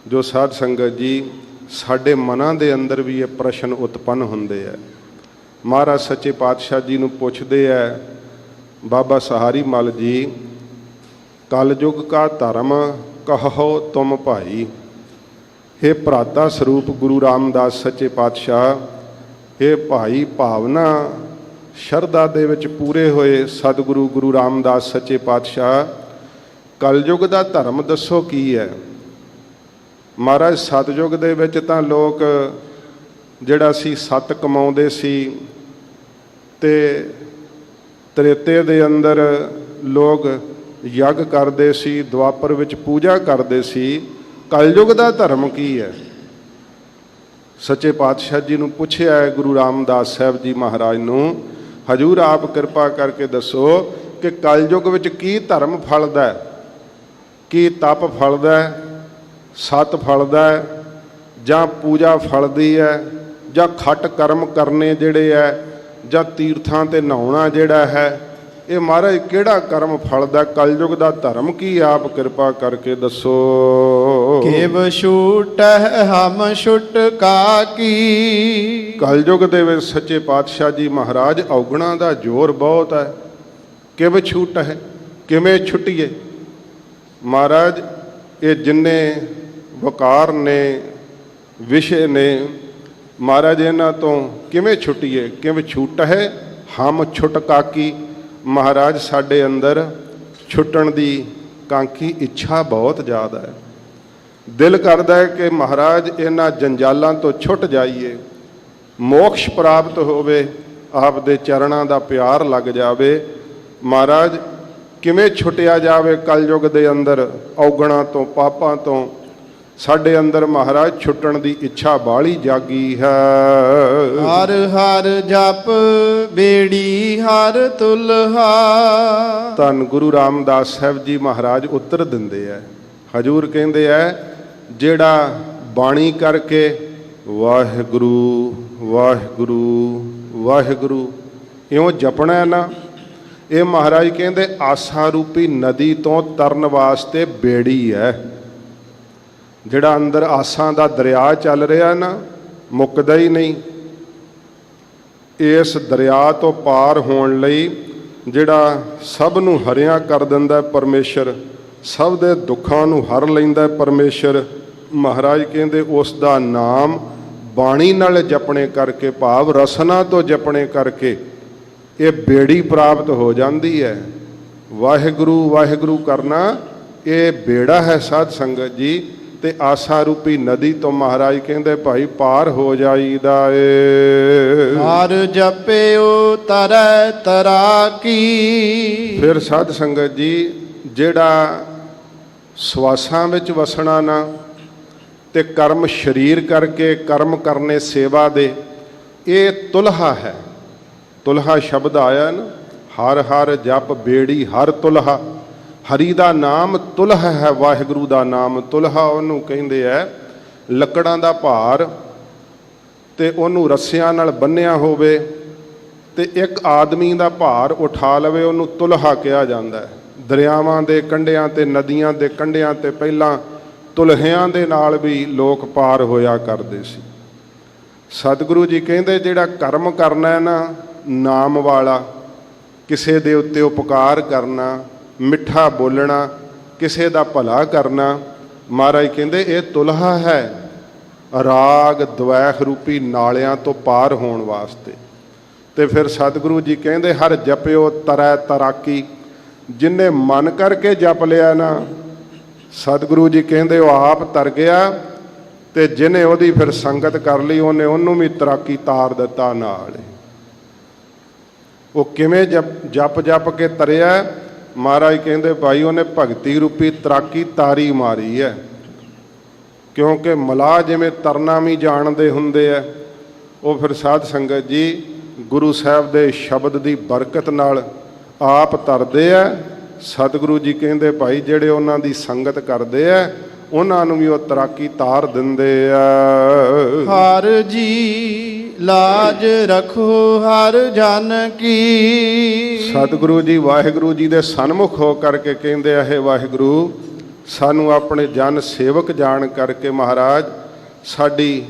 S3: ਜੋ ਸਾਧ ਸੰਗਤ ਜੀ, ਸਾਡੇ ਮਨਾਂ ਦੇ ਅੰਦਰ ਵੀ ਇਹ ਪ੍ਰਸ਼ਨ ਉਤਪੰਨ ਹੁੰਦੇ ਹੈ। ਮਹਾਰਾਜ ਸੱਚੇ ਪਾਤਸ਼ਾਹ ਜੀ ਨੂੰ ਪੁੱਛਦੇ ਹੈ, ਬਾਬਾ ਸਹਾਰੀ ਮੱਲ ਜੀ, ਕਲਯੁਗ ਕਾ ਧਰਮ ਕਹੋ ਤੁਮ ਭਾਈ। हे ਭਰਾਤਾ ਸਰੂਪ ਗੁਰੂ ਰਾਮਦਾਸ ਸੱਚੇ ਪਾਤਸ਼ਾਹ, हे ਭਾਈ ਭਾਵਨਾ ਸ਼ਰਧਾ ਦੇ ਵਿੱਚ ਪੂਰੇ ਹੋਏ ਸਤਿਗੁਰੂ ਗੁਰੂ ਰਾਮਦਾਸ ਸੱਚੇ ਪਾਤਸ਼ਾਹ, ਕਲਯੁਗ ਦਾ ਧਰਮ ਦੱਸੋ ਕੀ ਹੈ। ਮਹਾਰਾਜ ਸਤਯੁਗ ਦੇ ਵਿੱਚ ਤਾਂ ਲੋਕ ਜਿਹੜਾ ਸੀ ਸੱਤ ਕਮਾਉਂਦੇ ਸੀ, ਤੇ ਤ੍ਰੇਤੇ ਦੇ ਅੰਦਰ ਲੋਕ ਯੱਗ ਕਰਦੇ ਸੀ, ਦੁਆਪਰ ਵਿੱਚ ਪੂਜਾ ਕਰਦੇ ਸੀ। ਕਲਯੁਗ ਦਾ ਧਰਮ ਕੀ ਹੈ? ਸੱਚੇ ਪਾਤਸ਼ਾਹ ਜੀ ਨੂੰ ਪੁੱਛਿਆ ਹੈ ਗੁਰੂ ਰਾਮਦਾਸ ਸਾਹਿਬ ਜੀ ਮਹਾਰਾਜ ਨੂੰ, ਹਜੂਰ ਆਪ ਕਿਰਪਾ ਕਰਕੇ ਦੱਸੋ ਕਿ ਕਲਯੁਗ ਵਿੱਚ ਕੀ ਧਰਮ ਫਲਦਾ ਹੈ, ਕੀ ਤਪ ਫਲਦਾ ਹੈ, ਸਤ ਫਲਦਾ ਹੈ, ਜਾਂ ਪੂਜਾ ਫਲਦੀ ਹੈ, ਜਾਂ ਖੱਟ ਕਰਮ ਕਰਨੇ ਜਿਹੜੇ ਹੈ, ਜਾਂ ਤੀਰਥਾਂ ਤੇ ਨਹਾਉਣਾ ਜਿਹੜਾ ਹੈ, ਇਹ ਮਹਾਰਾਜ ਕਿਹੜਾ ਕਰਮ ਫਲਦਾ? ਕਲਯੁਗ ਦਾ ਧਰਮ ਕੀ? ਆਪ ਕਿਰਪਾ ਕਰਕੇ ਦੱਸੋ।
S2: ਕੇਵ ਛੂਟਹਿ ਹਮ ਛੁਟਕਾ ਕੀ।
S3: ਕਲਯੁਗ ਦੇ ਵਿੱਚ ਸੱਚੇ ਪਾਤਸ਼ਾਹ ਜੀ ਮਹਾਰਾਜ ਔਗਣਾ ਦਾ ਜ਼ੋਰ ਬਹੁਤ ਹੈ। ਕਿਵ ਛੂਟ ਹੈ, ਕਿਵੇਂ ਛੁੱਟੀਏ? ਮਹਾਰਾਜ ਇਹ ਜਿੰਨੇ ਵਕਾਰ ਨੇ, ਵਿਸ਼ੇ ਨੇ, ਮਹਾਰਾਜ ਇਹਨਾਂ ਤੋਂ ਕਿਵੇਂ ਛੁੱਟੀਏ? ਕਿਵੇਂ ਛੂਟ ਹੈ ਹਮ ਛੁਟਕਾ ਕੀ। ਮਹਾਰਾਜ ਸਾਡੇ ਅੰਦਰ ਛੁੱਟਣ ਦੀ ਕਾਂਖੀ ਇੱਛਾ ਬਹੁਤ ਜ਼ਿਆਦਾ ਹੈ। ਦਿਲ ਕਰਦਾ ਹੈ ਕਿ ਮਹਾਰਾਜ ਇਹਨਾਂ ਜੰਜਾਲਾਂ ਤੋਂ ਛੁੱਟ ਜਾਈਏ, ਮੋਕਸ਼ ਪ੍ਰਾਪਤ ਹੋਵੇ, ਆਪ ਦੇ ਚਰਨਾਂ ਦਾ ਪਿਆਰ ਲੱਗ ਜਾਵੇ। ਮਹਾਰਾਜ ਕਿਵੇਂ ਛੁੱਟਿਆ ਜਾਵੇ ਕਲਯੁਗ ਦੇ ਅੰਦਰ ਔਗਣਾਂ ਤੋਂ, ਪਾਪਾਂ ਤੋਂ? ਸਾਡੇ ਅੰਦਰ ਮਹਾਰਾਜ ਛੁੱਟਣ ਦੀ ਇੱਛਾ ਬਾਹਲੀ ਜਾਗੀ ਹੈ।
S2: ਹਰ ਹਰ ਜਪ ਬੇੜੀ ਹਰ ਤੁਲਹਾ।
S3: ਧੰਨ ਗੁਰੂ ਰਾਮਦਾਸ ਸਾਹਿਬ ਜੀ ਮਹਾਰਾਜ ਉੱਤਰ ਦਿੰਦੇ ਹੈ। ਹਜੂਰ ਕਹਿੰਦੇ ਹੈ ਜਿਹੜਾ ਬਾਣੀ ਕਰਕੇ ਵਾਹਿਗੁਰੂ ਵਾਹਿਗੁਰੂ ਵਾਹਿਗੁਰੂ ਇਉਂ ਜਪਣਾ ਨਾ, ਇਹ ਮਹਾਰਾਜ ਕਹਿੰਦੇ ਆਸਾਂ ਰੂਪੀ ਨਦੀ ਤੋਂ ਤਰਨ ਵਾਸਤੇ ਬੇੜੀ ਹੈ। ਜਿਹੜਾ ਅੰਦਰ ਆਸਾਂ ਦਾ ਦਰਿਆ ਚੱਲ ਰਿਹਾ ਨਾ, ਮੁੱਕਦਾ ਹੀ ਨਹੀਂ। ਇਸ ਦਰਿਆ ਤੋਂ ਪਾਰ ਹੋਣ ਲਈ ਜਿਹੜਾ ਸਭ ਨੂੰ ਹਰਿਆ ਕਰ ਦਿੰਦਾ ਪਰਮੇਸ਼ਰ, ਸਭ ਦੇ ਦੁੱਖਾਂ ਨੂੰ ਹਰ ਲੈਂਦਾ ਪਰਮੇਸ਼ਰ, ਮਹਾਰਾਜ ਕਹਿੰਦੇ ਉਸ ਦਾ ਨਾਮ ਬਾਣੀ ਨਾਲ ਜਪਣੇ ਕਰਕੇ, ਭਾਵ ਰਸਨਾ ਤੋਂ ਜਪਣੇ ਕਰਕੇ ਇਹ ਬੇੜੀ ਪ੍ਰਾਪਤ ਹੋ ਜਾਂਦੀ ਹੈ। ਵਾਹਿਗੁਰੂ ਵਾਹਿਗੁਰੂ ਕਰਨਾ ਇਹ ਬੇੜਾ ਹੈ ਸਾਧ ਸੰਗਤ ਜੀ, ਤੇ ਆਸਾ ਰੂਪੀ ਨਦੀ ਤੋਂ ਮਹਾਰਾਜ ਕਹਿੰਦੇ ਭਾਈ ਪਾਰ ਹੋ ਜਾਈਦਾ ਏ।
S2: ਹਰ ਜਪਿਓ ਤਰੈ ਤਰਾਕੀ।
S3: ਫਿਰ ਸਾਧ ਸੰਗਤ ਜੀ ਜਿਹੜਾ ਸਵਾਸਾਂ ਵਿੱਚ ਵਸਣਾ ਨਾ, ਤੇ ਕਰਮ ਸਰੀਰ ਕਰਕੇ ਕਰਮ ਕਰਨੇ ਸੇਵਾ ਦੇ, ਇਹ ਤੁਲਹਾ ਹੈ। ਤੁਲਹਾ ਸ਼ਬਦ ਆਇਆ ਨਾ, ਹਰ ਹਰ ਜਪ ਬੇੜੀ ਹਰ ਤੁਲਹਾ। ਹਰੀ ਦਾ ਨਾਮ ਤੁਲਹਾ ਹੈ, ਵਾਹਿਗੁਰੂ ਦਾ ਨਾਮ ਤੁਲਹਾ ਉਹਨੂੰ ਕਹਿੰਦੇ ਹੈ। ਲੱਕੜਾਂ ਦਾ ਭਾਰ ਤੇ ਉਹਨੂੰ ਰੱਸਿਆਂ ਨਾਲ ਬੰਨਿਆ ਹੋਵੇ ਤੇ ਇੱਕ ਆਦਮੀ ਦਾ ਭਾਰ ਉਠਾ ਲਵੇ, ਉਹਨੂੰ ਤੁਲਹਾ ਕਿਹਾ ਜਾਂਦਾ ਹੈ। ਦਰਿਆਵਾਂ ਦੇ ਕੰਢਿਆਂ ਤੇ, ਨਦੀਆਂ ਦੇ ਕੰਢਿਆਂ ਤੇ ਪਹਿਲਾਂ ਤੁਲਹਿਆਂ ਦੇ ਨਾਲ ਵੀ ਲੋਕ ਪਾਰ ਹੋਇਆ ਕਰਦੇ ਸੀ। ਸਤਿਗੁਰੂ ਜੀ ਕਹਿੰਦੇ ਜਿਹੜਾ ਕਰਮ ਕਰਨਾ ਹੈ ਨਾ, ਨਾਮ ਵਾਲਾ, ਕਿਸੇ ਦੇ ਉੱਤੇ ਉਪਕਾਰ ਕਰਨਾ, ਮਿੱਠਾ ਬੋਲਣਾ, ਕਿਸੇ ਦਾ ਭਲਾ ਕਰਨਾ, ਮਹਾਰਾਜ ਕਹਿੰਦੇ ਇਹ ਤੁਲਹਾ ਹੈ ਰਾਗ ਦਵੈਖ ਰੂਪੀ ਨਾਲਿਆਂ ਤੋਂ ਪਾਰ ਹੋਣ ਵਾਸਤੇ। ਤੇ ਫਿਰ ਸਤਿਗੁਰੂ ਜੀ ਕਹਿੰਦੇ ਹਰ ਜਪਿਓ ਤਰੈ ਤਰਾਕੀ। ਜਿਨਨੇ ਮਨ ਕਰਕੇ ਜਪ ਲਿਆ ਨਾ, ਸਤਿਗੁਰੂ ਜੀ ਕਹਿੰਦੇ ਉਹ ਆਪ ਤਰ ਗਿਆ, ਤੇ ਜਿਹਨੇ ਉਹਦੀ ਫਿਰ ਸੰਗਤ ਕਰ ਲਈ ਉਹਨੇ ਉਹਨੂੰ ਵੀ ਤਰਾਕੀ ਤਾਰ ਦਿੱਤਾ ਨਾਲ। ਉਹ ਕਿਵੇਂ ਜਪ ਜਪ ਕੇ ਤਰਿਆ? ਮਹਾਰਾਜ ਕਹਿੰਦੇ ਭਾਈ ਉਹਨੇ ਭਗਤੀ ਰੂਪੀ ਤਰਾਕੀ ਤਾਰੀ ਮਾਰੀ ਹੈ। ਕਿਉਂਕਿ ਮਲਾਹ ਜਿਵੇਂ ਤਰਨਾ ਵੀ ਜਾਣਦੇ ਹੁੰਦੇ ਆ, ਉਹ ਫਿਰ ਸਾਧ ਸੰਗਤ ਜੀ ਗੁਰੂ ਸਾਹਿਬ ਦੇ ਸ਼ਬਦ ਦੀ ਬਰਕਤ ਨਾਲ ਆਪ ਤਰਦੇ ਆ। ਸਤਿਗੁਰੂ ਜੀ ਕਹਿੰਦੇ ਭਾਈ ਜਿਹੜੇ ਉਹਨਾਂ ਦੀ ਸੰਗਤ ਕਰਦੇ ਆ ਉਹਨਾਂ ਨੂੰ ਵੀ ਉਹ ਤਰਾਕੀ ਤਾਰ ਦਿੰਦੇ ਆ।
S2: ਹਰ ਜੀ ਲਾਜ ਰੱਖੋ ਹਰ ਜਨ ਕੀ।
S3: ਸਤਿਗੁਰੂ ਜੀ ਵਾਹਿਗੁਰੂ ਜੀ ਦੇ ਸਨਮੁਖ ਹੋ ਕਰਕੇ ਕਹਿੰਦੇ ਆ, ਇਹ ਵਾਹਿਗੁਰੂ ਸਾਨੂੰ ਆਪਣੇ ਜਨ ਸੇਵਕ ਜਾਣ ਕਰਕੇ ਮਹਾਰਾਜ ਸਾਡੀ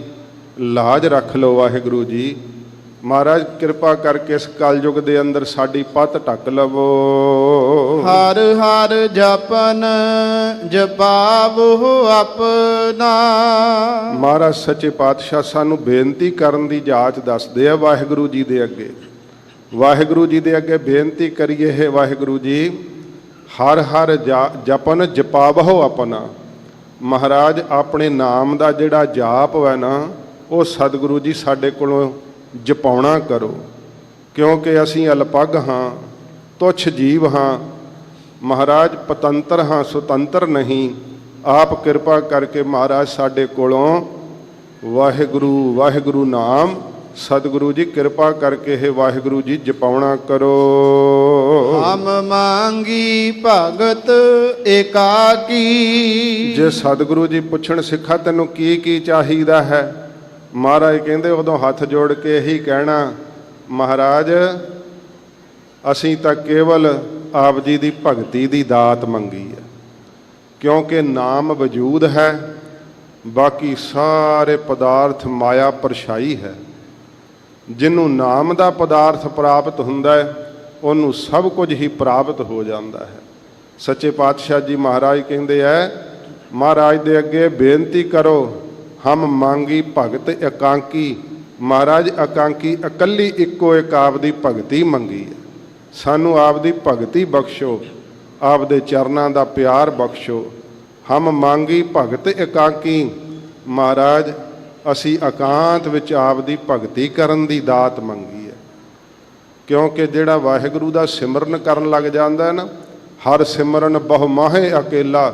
S3: ਲਾਜ ਰੱਖ ਲਓ। ਵਾਹਿਗੁਰੂ ਜੀ ਮਹਾਰਾਜ ਕਿਰਪਾ ਕਰਕੇ ਇਸ ਕਲਯੁਗ ਦੇ ਅੰਦਰ ਸਾਡੀ ਪੱਤ ਢੱਕ ਲਵੋ।
S2: ਹਰ ਹਰ ਜਪਨ ਜਪਾਵੋ ਆਪਣਾ।
S3: ਮਹਾਰਾਜ ਸੱਚੇ ਪਾਤਸ਼ਾਹ ਸਾਨੂੰ ਬੇਨਤੀ ਕਰਨ ਦੀ ਜਾਚ ਦੱਸਦੇ ਆ ਵਾਹਿਗੁਰੂ ਜੀ ਦੇ ਅੱਗੇ। ਵਾਹਿਗੁਰੂ ਜੀ ਦੇ ਅੱਗੇ ਬੇਨਤੀ ਕਰੀਏ, ਹੈ ਵਾਹਿਗੁਰੂ ਜੀ ਹਰ ਹਰ ਜਪਨ ਜਪਾਵਹੁ ਆਪਣਾ। ਮਹਾਰਾਜ ਆਪਣੇ ਨਾਮ ਦਾ ਜਿਹੜਾ ਜਾਪ ਹੈ ਨਾ, ਉਹ ਸਤਿਗੁਰੂ ਜੀ ਸਾਡੇ ਕੋਲੋਂ ਜਪਾਉਣਾ ਕਰੋ, ਕਿਉਂਕਿ ਅਸੀਂ ਅਲਪੱਗ ਹਾਂ, ਤੁੱਛ ਜੀਵ ਹਾਂ। ਮਹਾਰਾਜ ਪਤੰਤਰ ਹਾਂ, ਸੁਤੰਤਰ ਨਹੀਂ। ਆਪ ਕਿਰਪਾ ਕਰਕੇ ਮਹਾਰਾਜ ਸਾਡੇ ਕੋਲੋਂ ਵਾਹਿਗੁਰੂ ਵਾਹਿਗੁਰੂ ਨਾਮ ਸਤਿਗੁਰੂ ਜੀ ਕਿਰਪਾ ਕਰਕੇ ਇਹ ਵਾਹਿਗੁਰੂ ਜੀ ਜਪਾਉਣਾ ਕਰੋ।
S2: ਹਮ ਮੰਗੀ ਭਗਤ ਏਕਾਕੀ।
S3: ਜੇ ਸਤਿਗੁਰੂ ਜੀ ਪੁੱਛਣ ਸਿੱਖਾ ਤੈਨੂੰ ਕੀ ਕੀ ਚਾਹੀਦਾ ਹੈ, ਮਹਾਰਾਜ ਕਹਿੰਦੇ ਉਦੋਂ ਹੱਥ ਜੋੜ ਕੇ ਇਹੀ ਕਹਿਣਾ, ਮਹਾਰਾਜ ਅਸੀਂ ਤਾਂ ਕੇਵਲ ਆਪ ਜੀ ਦੀ ਭਗਤੀ ਦੀ ਦਾਤ ਮੰਗੀ ਹੈ, ਕਿਉਂਕਿ ਨਾਮ ਵਜੂਦ ਹੈ, ਬਾਕੀ ਸਾਰੇ ਪਦਾਰਥ ਮਾਇਆ ਪਰਛਾਈ ਹੈ। ਜਿਹਨੂੰ ਨਾਮ ਦਾ ਪਦਾਰਥ ਪ੍ਰਾਪਤ ਹੁੰਦਾ ਹੈ, ਉਹਨੂੰ ਸਭ ਕੁਝ ਹੀ ਪ੍ਰਾਪਤ ਹੋ ਜਾਂਦਾ ਹੈ। ਸੱਚੇ ਪਾਤਸ਼ਾਹ ਜੀ ਮਹਾਰਾਜ ਕਹਿੰਦੇ ਹੈ, ਮਹਾਰਾਜ ਦੇ ਅੱਗੇ ਬੇਨਤੀ ਕਰੋ, ਹਮ ਮੰਗੀ ਭਗਤ ਇਕਾਂਕੀ। ਮਹਾਰਾਜ ਇਕਾਂਕੀ ਇਕੱਲੀ ਇੱਕੋ ਇੱਕ ਆਪ ਦੀ ਭਗਤੀ ਮੰਗੀ ਹੈ। ਸਾਨੂੰ ਆਪ ਦੀ ਭਗਤੀ ਬਖਸ਼ੋ, ਆਪ ਦੇ ਚਰਨਾਂ ਦਾ ਪਿਆਰ ਬਖਸ਼ੋ। ਹਮ ਮੰਗੀ ਭਗਤ ਇਕਾਂਕੀ। ਮਹਾਰਾਜ ਅਸੀਂ ਇਕਾਂਤ ਵਿੱਚ ਆਪ ਦੀ ਭਗਤੀ ਕਰਨ ਦੀ ਦਾਤ ਮੰਗੀ ਹੈ, ਕਿਉਂਕਿ ਜਿਹੜਾ ਵਾਹਿਗੁਰੂ ਦਾ ਸਿਮਰਨ ਕਰਨ ਲੱਗ ਜਾਂਦਾ ਹੈ ਨਾ, ਹਰ ਸਿਮਰਨ ਬਹੁ ਮਾਹੇ ਅਕੇਲਾ।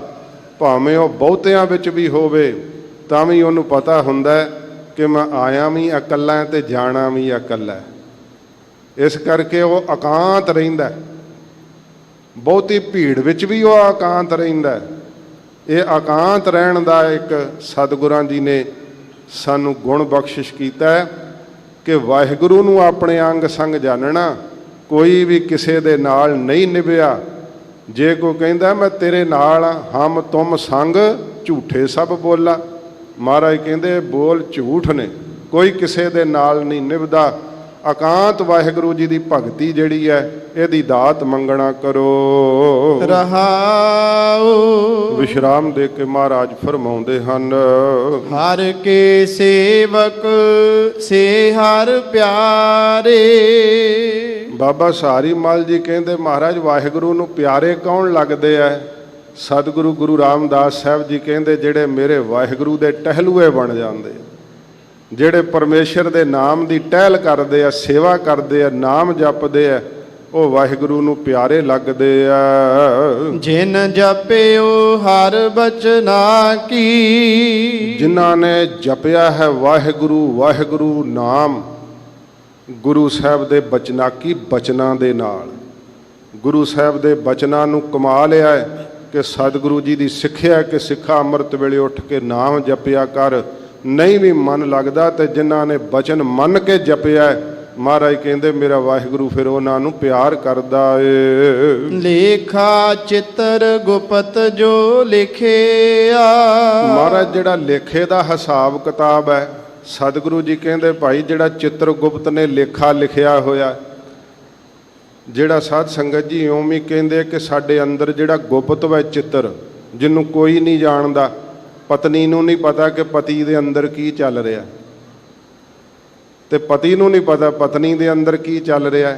S3: ਭਾਵੇਂ ਉਹ ਬਹੁਤਿਆਂ ਵਿੱਚ ਵੀ ਹੋਵੇ ਤਾਂ ਵੀ ਉਹਨੂੰ ਪਤਾ ਹੁੰਦਾ ਕਿ ਮੈਂ ਆਇਆ ਵੀ ਇਕੱਲਾ ਤੇ ਜਾਣਾ ਵੀ ਇਕੱਲਾ। ਇਸ ਕਰਕੇ ਉਹ ਇਕਾਂਤ ਰਹਿੰਦਾ, ਬਹੁਤੀ ਭੀੜ ਵਿੱਚ ਵੀ ਉਹ ਇਕਾਂਤ ਰਹਿੰਦਾ। ਇਹ ਇਕਾਂਤ ਰਹਿਣ ਦਾ ਇੱਕ ਸਤਿਗੁਰਾਂ ਜੀ ਨੇ ਸਾਨੂੰ ਗੁਣ ਬਖਸ਼ਿਸ਼ ਕੀਤਾ ਹੈ ਕਿ ਵਾਹਿਗੁਰੂ ਨੂੰ ਆਪਣੇ ਅੰਗ ਸੰਗ ਜਾਣਨਾ। ਕੋਈ ਵੀ ਕਿਸੇ ਦੇ ਨਾਲ ਨਹੀਂ ਨਿਭਿਆ। ਜੇ ਕੋਈ ਕਹਿੰਦਾ ਮੈਂ ਤੇਰੇ ਨਾਲ ਹਾਂ, ਹਮ ਤੁਮ ਸੰਗ ਝੂਠੇ ਸਭ ਬੋਲਾ। ਮਹਾਰਾਜ ਕਹਿੰਦੇ ਬੋਲ ਝੂਠ ਨੇ, ਕੋਈ ਕਿਸੇ ਦੇ ਨਾਲ ਨਹੀਂ ਨਿਭਦਾ। ਇਕਾਂਤ ਵਾਹਿਗੁਰੂ ਜੀ ਦੀ ਭਗਤੀ ਜਿਹੜੀ ਹੈ, ਇਹਦੀ ਦਾਤ ਮੰਗਣਾ ਕਰੋ।
S2: ਰਹਾਉ।
S3: ਵਿਸ਼ਰਾਮ ਦੇ ਕੇ ਮਹਾਰਾਜ ਫਰਮਾਉਂਦੇ ਹਨ,
S2: ਹਰ ਕੇ ਸੇਵਕ ਸੇ ਹਰ ਪਿਆਰੇ।
S3: ਬਾਬਾ ਸਹਾਰੀ ਮਲ ਜੀ ਕਹਿੰਦੇ ਮਹਾਰਾਜ ਵਾਹਿਗੁਰੂ ਨੂੰ ਪਿਆਰੇ ਕੌਣ ਲੱਗਦੇ ਆ? ਸਤਿਗੁਰੂ ਗੁਰੂ ਰਾਮਦਾਸ ਸਾਹਿਬ ਜੀ ਕਹਿੰਦੇ ਜਿਹੜੇ ਮੇਰੇ ਵਾਹਿਗੁਰੂ ਦੇ ਟਹਿਲੂਏ ਬਣ ਜਾਂਦੇ, ਜਿਹੜੇ ਪਰਮੇਸ਼ਰ ਦੇ ਨਾਮ ਦੀ ਟਹਿਲ ਕਰਦੇ ਆ, ਸੇਵਾ ਕਰਦੇ ਆ, ਨਾਮ ਜਪਦੇ ਆ, ਉਹ ਵਾਹਿਗੁਰੂ ਨੂੰ ਪਿਆਰੇ ਲੱਗਦੇ ਆ।
S2: ਜਿਨ ਜਪਿਓ ਹਰ ਬਚਨਾ ਕੀ।
S3: ਜਿਨ੍ਹਾਂ ਨੇ ਜਪਿਆ ਹੈ ਵਾਹਿਗੁਰੂ ਵਾਹਿਗੁਰੂ ਨਾਮ, ਗੁਰੂ ਸਾਹਿਬ ਦੇ ਬਚਨਾਂ ਕੀ ਬਚਨਾਂ ਦੇ ਨਾਲ, ਗੁਰੂ ਸਾਹਿਬ ਦੇ ਬਚਨਾਂ ਨੂੰ ਕਮਾ ਲਿਆ ਹੈ ਕਿ ਸਤਿਗੁਰੂ ਜੀ ਦੀ ਸਿੱਖਿਆ ਕਿ ਸਿੱਖਾ ਅੰਮ੍ਰਿਤ ਵੇਲੇ ਉੱਠ ਕੇ ਨਾਮ ਜਪਿਆ ਕਰ। ਨਹੀਂ ਵੀ ਮਨ ਲੱਗਦਾ ਤੇ ਜਿਨ੍ਹਾਂ ਨੇ ਬਚਨ ਮੰਨ ਕੇ ਜਪਿਆ, ਮਹਾਰਾਜ ਕਹਿੰਦੇ ਮੇਰਾ ਵਾਹਿਗੁਰੂ ਫਿਰ ਉਹਨਾਂ ਨੂੰ ਪਿਆਰ ਕਰਦਾ ਏ।
S2: ਲੇਖਾ ਚਿੱਤਰ ਗੁਪਤ ਜੋ ਲਿਖਿਆ।
S3: ਮਹਾਰਾਜ ਜਿਹੜਾ ਲੇਖੇ ਦਾ ਹਿਸਾਬ ਕਿਤਾਬ ਹੈ, ਸਤਿਗੁਰੂ ਜੀ ਕਹਿੰਦੇ ਭਾਈ ਜਿਹੜਾ ਚਿੱਤਰ ਗੁਪਤ ਨੇ ਲੇਖਾ ਲਿਖਿਆ ਹੋਇਆ, ਜਿਹੜਾ ਸਾਧ ਸੰਗਤ ਜੀ ਉਵੇਂ ਕਹਿੰਦੇ ਕਿ ਸਾਡੇ ਅੰਦਰ ਜਿਹੜਾ ਗੁਪਤ ਹੈ ਚਿੱਤਰ, ਜਿਹਨੂੰ ਕੋਈ ਨਹੀਂ ਜਾਣਦਾ। ਪਤਨੀ ਨੂੰ ਨਹੀਂ ਪਤਾ ਕਿ ਪਤੀ ਦੇ ਅੰਦਰ ਕੀ ਚੱਲ ਰਿਹਾ, ਤੇ ਪਤੀ ਨੂੰ ਨਹੀਂ ਪਤਾ ਪਤਨੀ ਦੇ ਅੰਦਰ ਕੀ ਚੱਲ ਰਿਹਾ।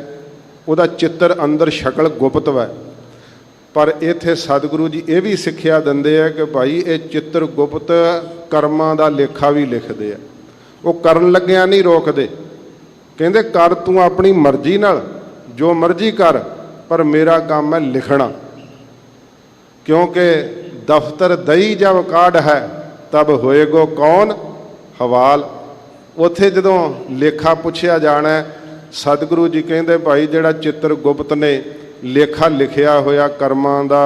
S3: ਉਹਦਾ ਚਿੱਤਰ ਅੰਦਰ ਸ਼ਕਲ ਗੁਪਤ ਹੈ। ਪਰ ਇੱਥੇ ਸਤਿਗੁਰੂ ਜੀ ਇਹ ਵੀ ਸਿੱਖਿਆ ਦਿੰਦੇ ਆ ਕਿ ਭਾਈ ਇਹ ਚਿੱਤਰ ਗੁਪਤ ਕਰਮਾਂ ਦਾ ਲੇਖਾ ਵੀ ਲਿਖਦੇ ਆ। ਉਹ ਕਰਨ ਲੱਗਿਆ ਨਹੀਂ ਰੋਕਦੇ, ਕਹਿੰਦੇ ਕਰ ਤੂੰ ਆਪਣੀ ਮਰਜ਼ੀ ਨਾਲ ਜੋ ਮਰਜ਼ੀ ਕਰ, ਪਰ ਮੇਰਾ ਕੰਮ ਹੈ ਲਿਖਣਾ। ਕਿਉਂਕਿ ਦਫ਼ਤਰ ਦਈ ਜਬ ਕਾਢ ਹੈ ਤਬ ਹੋਏਗੋ ਕੌਣ ਹਵਾਲ। ਉੱਥੇ ਜਦੋਂ ਲੇਖਾ ਪੁੱਛਿਆ ਜਾਣਾ, ਸਤਿਗੁਰੂ ਜੀ ਕਹਿੰਦੇ ਭਾਈ ਜਿਹੜਾ ਚਿੱਤਰ ਗੁਪਤ ਨੇ ਲੇਖਾ ਲਿਖਿਆ ਹੋਇਆ ਕਰਮਾਂ ਦਾ,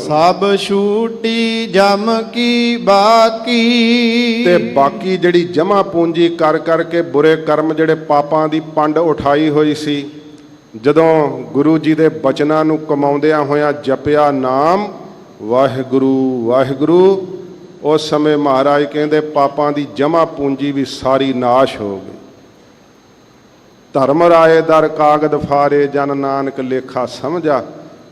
S2: ਸਭ ਛੂਟੀ ਜਮ ਕੀ ਬਾਕੀ।
S3: ਤੇ ਬਾਕੀ ਜਿਹੜੀ ਜਮਾ ਪੂੰਜੀ ਕਰ ਕਰਕੇ ਬੁਰੇ ਕਰਮ ਜਿਹੜੇ ਪਾਪਾਂ ਦੀ ਪੰਡ ਉਠਾਈ ਹੋਈ ਸੀ, ਜਦੋਂ ਗੁਰੂ ਜੀ ਦੇ ਬਚਨਾਂ ਨੂੰ ਕਮਾਉਂਦਿਆਂ ਹੋਇਆਂ ਜਪਿਆ ਨਾਮ ਵਾਹਿਗੁਰੂ ਵਾਹਿਗੁਰੂ, ਉਸ ਸਮੇਂ ਮਹਾਰਾਜ ਕਹਿੰਦੇ ਪਾਪਾਂ ਦੀ ਜਮਾ ਪੂੰਜੀ ਵੀ ਸਾਰੀ ਨਾਸ਼ ਹੋ ਗਈ। ਧਰਮ ਰਾਏ ਦਰ ਕਾਗਦ ਫਾਰੇ ਜਨ ਨਾਨਕ ਲੇਖਾ ਸਮਝਾ।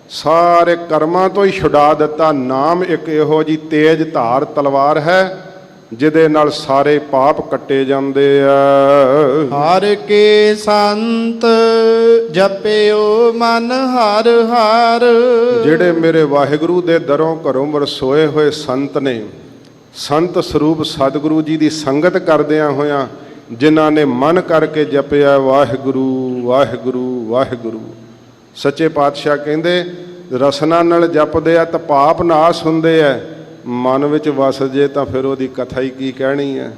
S3: ਸਾਰੇ ਕਰਮਾਂ ਤੋਂ ਹੀ ਛੁਡਾ ਦਿੱਤਾ। ਨਾਮ ਇੱਕ ਇਹੋ ਜੀ ਤੇਜ਼ ਧਾਰ ਤਲਵਾਰ ਹੈ ਜਿਹਦੇ ਨਾਲ ਸਾਰੇ ਪਾਪ ਕੱਟੇ ਜਾਂਦੇ ਆ।
S2: ਹਰ ਕੇ ਸੰਤ ਜਪਿਓ ਮਨ ਹਰ ਹਰ।
S3: ਜਿਹੜੇ ਮੇਰੇ ਵਾਹਿਗੁਰੂ ਦੇ ਦਰੋਂ ਘਰੋਂ ਵਰਸੋਏ ਹੋਏ ਸੰਤ ਨੇ, ਸੰਤ ਸਰੂਪ ਸਤਿਗੁਰੂ ਜੀ ਦੀ ਸੰਗਤ ਕਰਦਿਆਂ ਹੋਇਆਂ ਜਿਨ੍ਹਾਂ ਨੇ ਮਨ ਕਰਕੇ ਜਪਿਆ ਵਾਹਿਗੁਰੂ ਵਾਹਿਗੁਰੂ ਵਾਹਿਗੁਰੂ। ਸੱਚੇ ਪਾਤਸ਼ਾਹ ਕਹਿੰਦੇ ਰਸਨਾ ਨਾਲ ਜਪਦੇ ਆ ਤਾਂ ਪਾਪ ਨਾਸ ਹੁੰਦੇ ਆ, ਮਨ ਵਿੱਚ ਵਸ ਜੇ ਤਾਂ ਫਿਰ ਉਹਦੀ ਕਥਾ ਹੀ ਕੀ ਕਹਿਣੀ ਹੈ।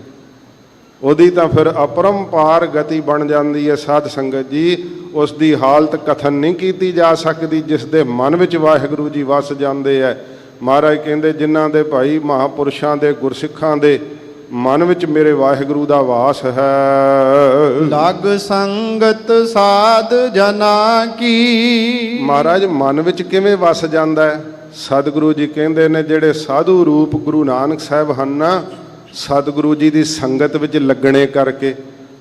S3: ਉਹਦੀ ਤਾਂ ਫਿਰ ਅਪਰੰਪਾਰ ਗਤੀ ਬਣ ਜਾਂਦੀ ਹੈ। ਸਾਧ ਸੰਗਤ ਜੀ, ਉਸ ਦੀ ਹਾਲਤ ਕਥਨ ਨਹੀਂ ਕੀਤੀ ਜਾ ਸਕਦੀ ਜਿਸ ਦੇ ਮਨ ਵਿੱਚ ਵਾਹਿਗੁਰੂ ਜੀ ਵਸ ਜਾਂਦੇ ਹੈ। ਮਹਾਰਾਜ ਕਹਿੰਦੇ ਜਿਨ੍ਹਾਂ ਦੇ ਭਾਈ ਮਹਾਂਪੁਰਸ਼ਾਂ ਦੇ ਗੁਰਸਿੱਖਾਂ ਦੇ ਮਨ ਵਿੱਚ ਮੇਰੇ ਵਾਹਿਗੁਰੂ ਦਾ ਵਾਸ ਹੈ।
S2: ਲਗ ਸੰਗਤ ਸਾਧ ਜਨਾ ਕੀ।
S3: ਮਹਾਰਾਜ ਮਨ ਵਿੱਚ ਕਿਵੇਂ ਵਸ ਜਾਂਦਾ ਹੈ? ਸਤਿਗੁਰੂ ਜੀ ਕਹਿੰਦੇ ਨੇ ਜਿਹੜੇ ਸਾਧੂ ਰੂਪ ਗੁਰੂ ਨਾਨਕ ਸਾਹਿਬ ਹਨ ਨਾ, ਸਤਿਗੁਰੂ ਜੀ ਦੀ ਸੰਗਤ ਵਿੱਚ ਲੱਗਣੇ ਕਰਕੇ,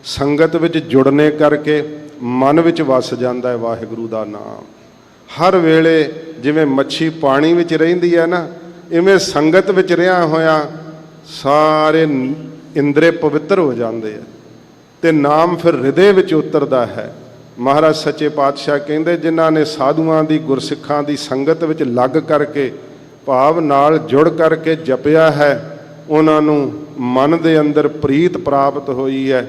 S3: ਸੰਗਤ ਵਿੱਚ ਜੁੜਨੇ ਕਰਕੇ ਮਨ ਵਿੱਚ ਵਸ ਜਾਂਦਾ ਹੈ ਵਾਹਿਗੁਰੂ ਦਾ ਨਾਮ। ਹਰ ਵੇਲੇ ਜਿਵੇਂ ਮੱਛੀ ਪਾਣੀ ਵਿੱਚ ਰਹਿੰਦੀ ਹੈ ਨਾ, ਇਵੇਂ ਸੰਗਤ ਵਿੱਚ ਰਿਹਾ ਹੋਇਆ ਸਾਰੇ ਇੰਦਰੇ ਪਵਿੱਤਰ ਹੋ ਜਾਂਦੇ ਆ ਤੇ ਨਾਮ ਫਿਰ ਹਿਰਦੇ ਵਿੱਚ ਉਤਰਦਾ ਹੈ। ਮਹਾਰਾਜ ਸੱਚੇ ਪਾਤਸ਼ਾਹ ਕਹਿੰਦੇ ਜਿਨ੍ਹਾਂ ਨੇ ਸਾਧੂਆਂ ਦੀ ਗੁਰਸਿੱਖਾਂ ਦੀ ਸੰਗਤ ਵਿੱਚ ਲੱਗ ਕਰਕੇ ਭਾਵ ਨਾਲ ਜੁੜ ਕਰਕੇ ਜਪਿਆ ਹੈ, ਉਹਨਾਂ ਨੂੰ ਮਨ ਦੇ ਅੰਦਰ ਪ੍ਰੀਤ ਪ੍ਰਾਪਤ ਹੋਈ ਹੈ।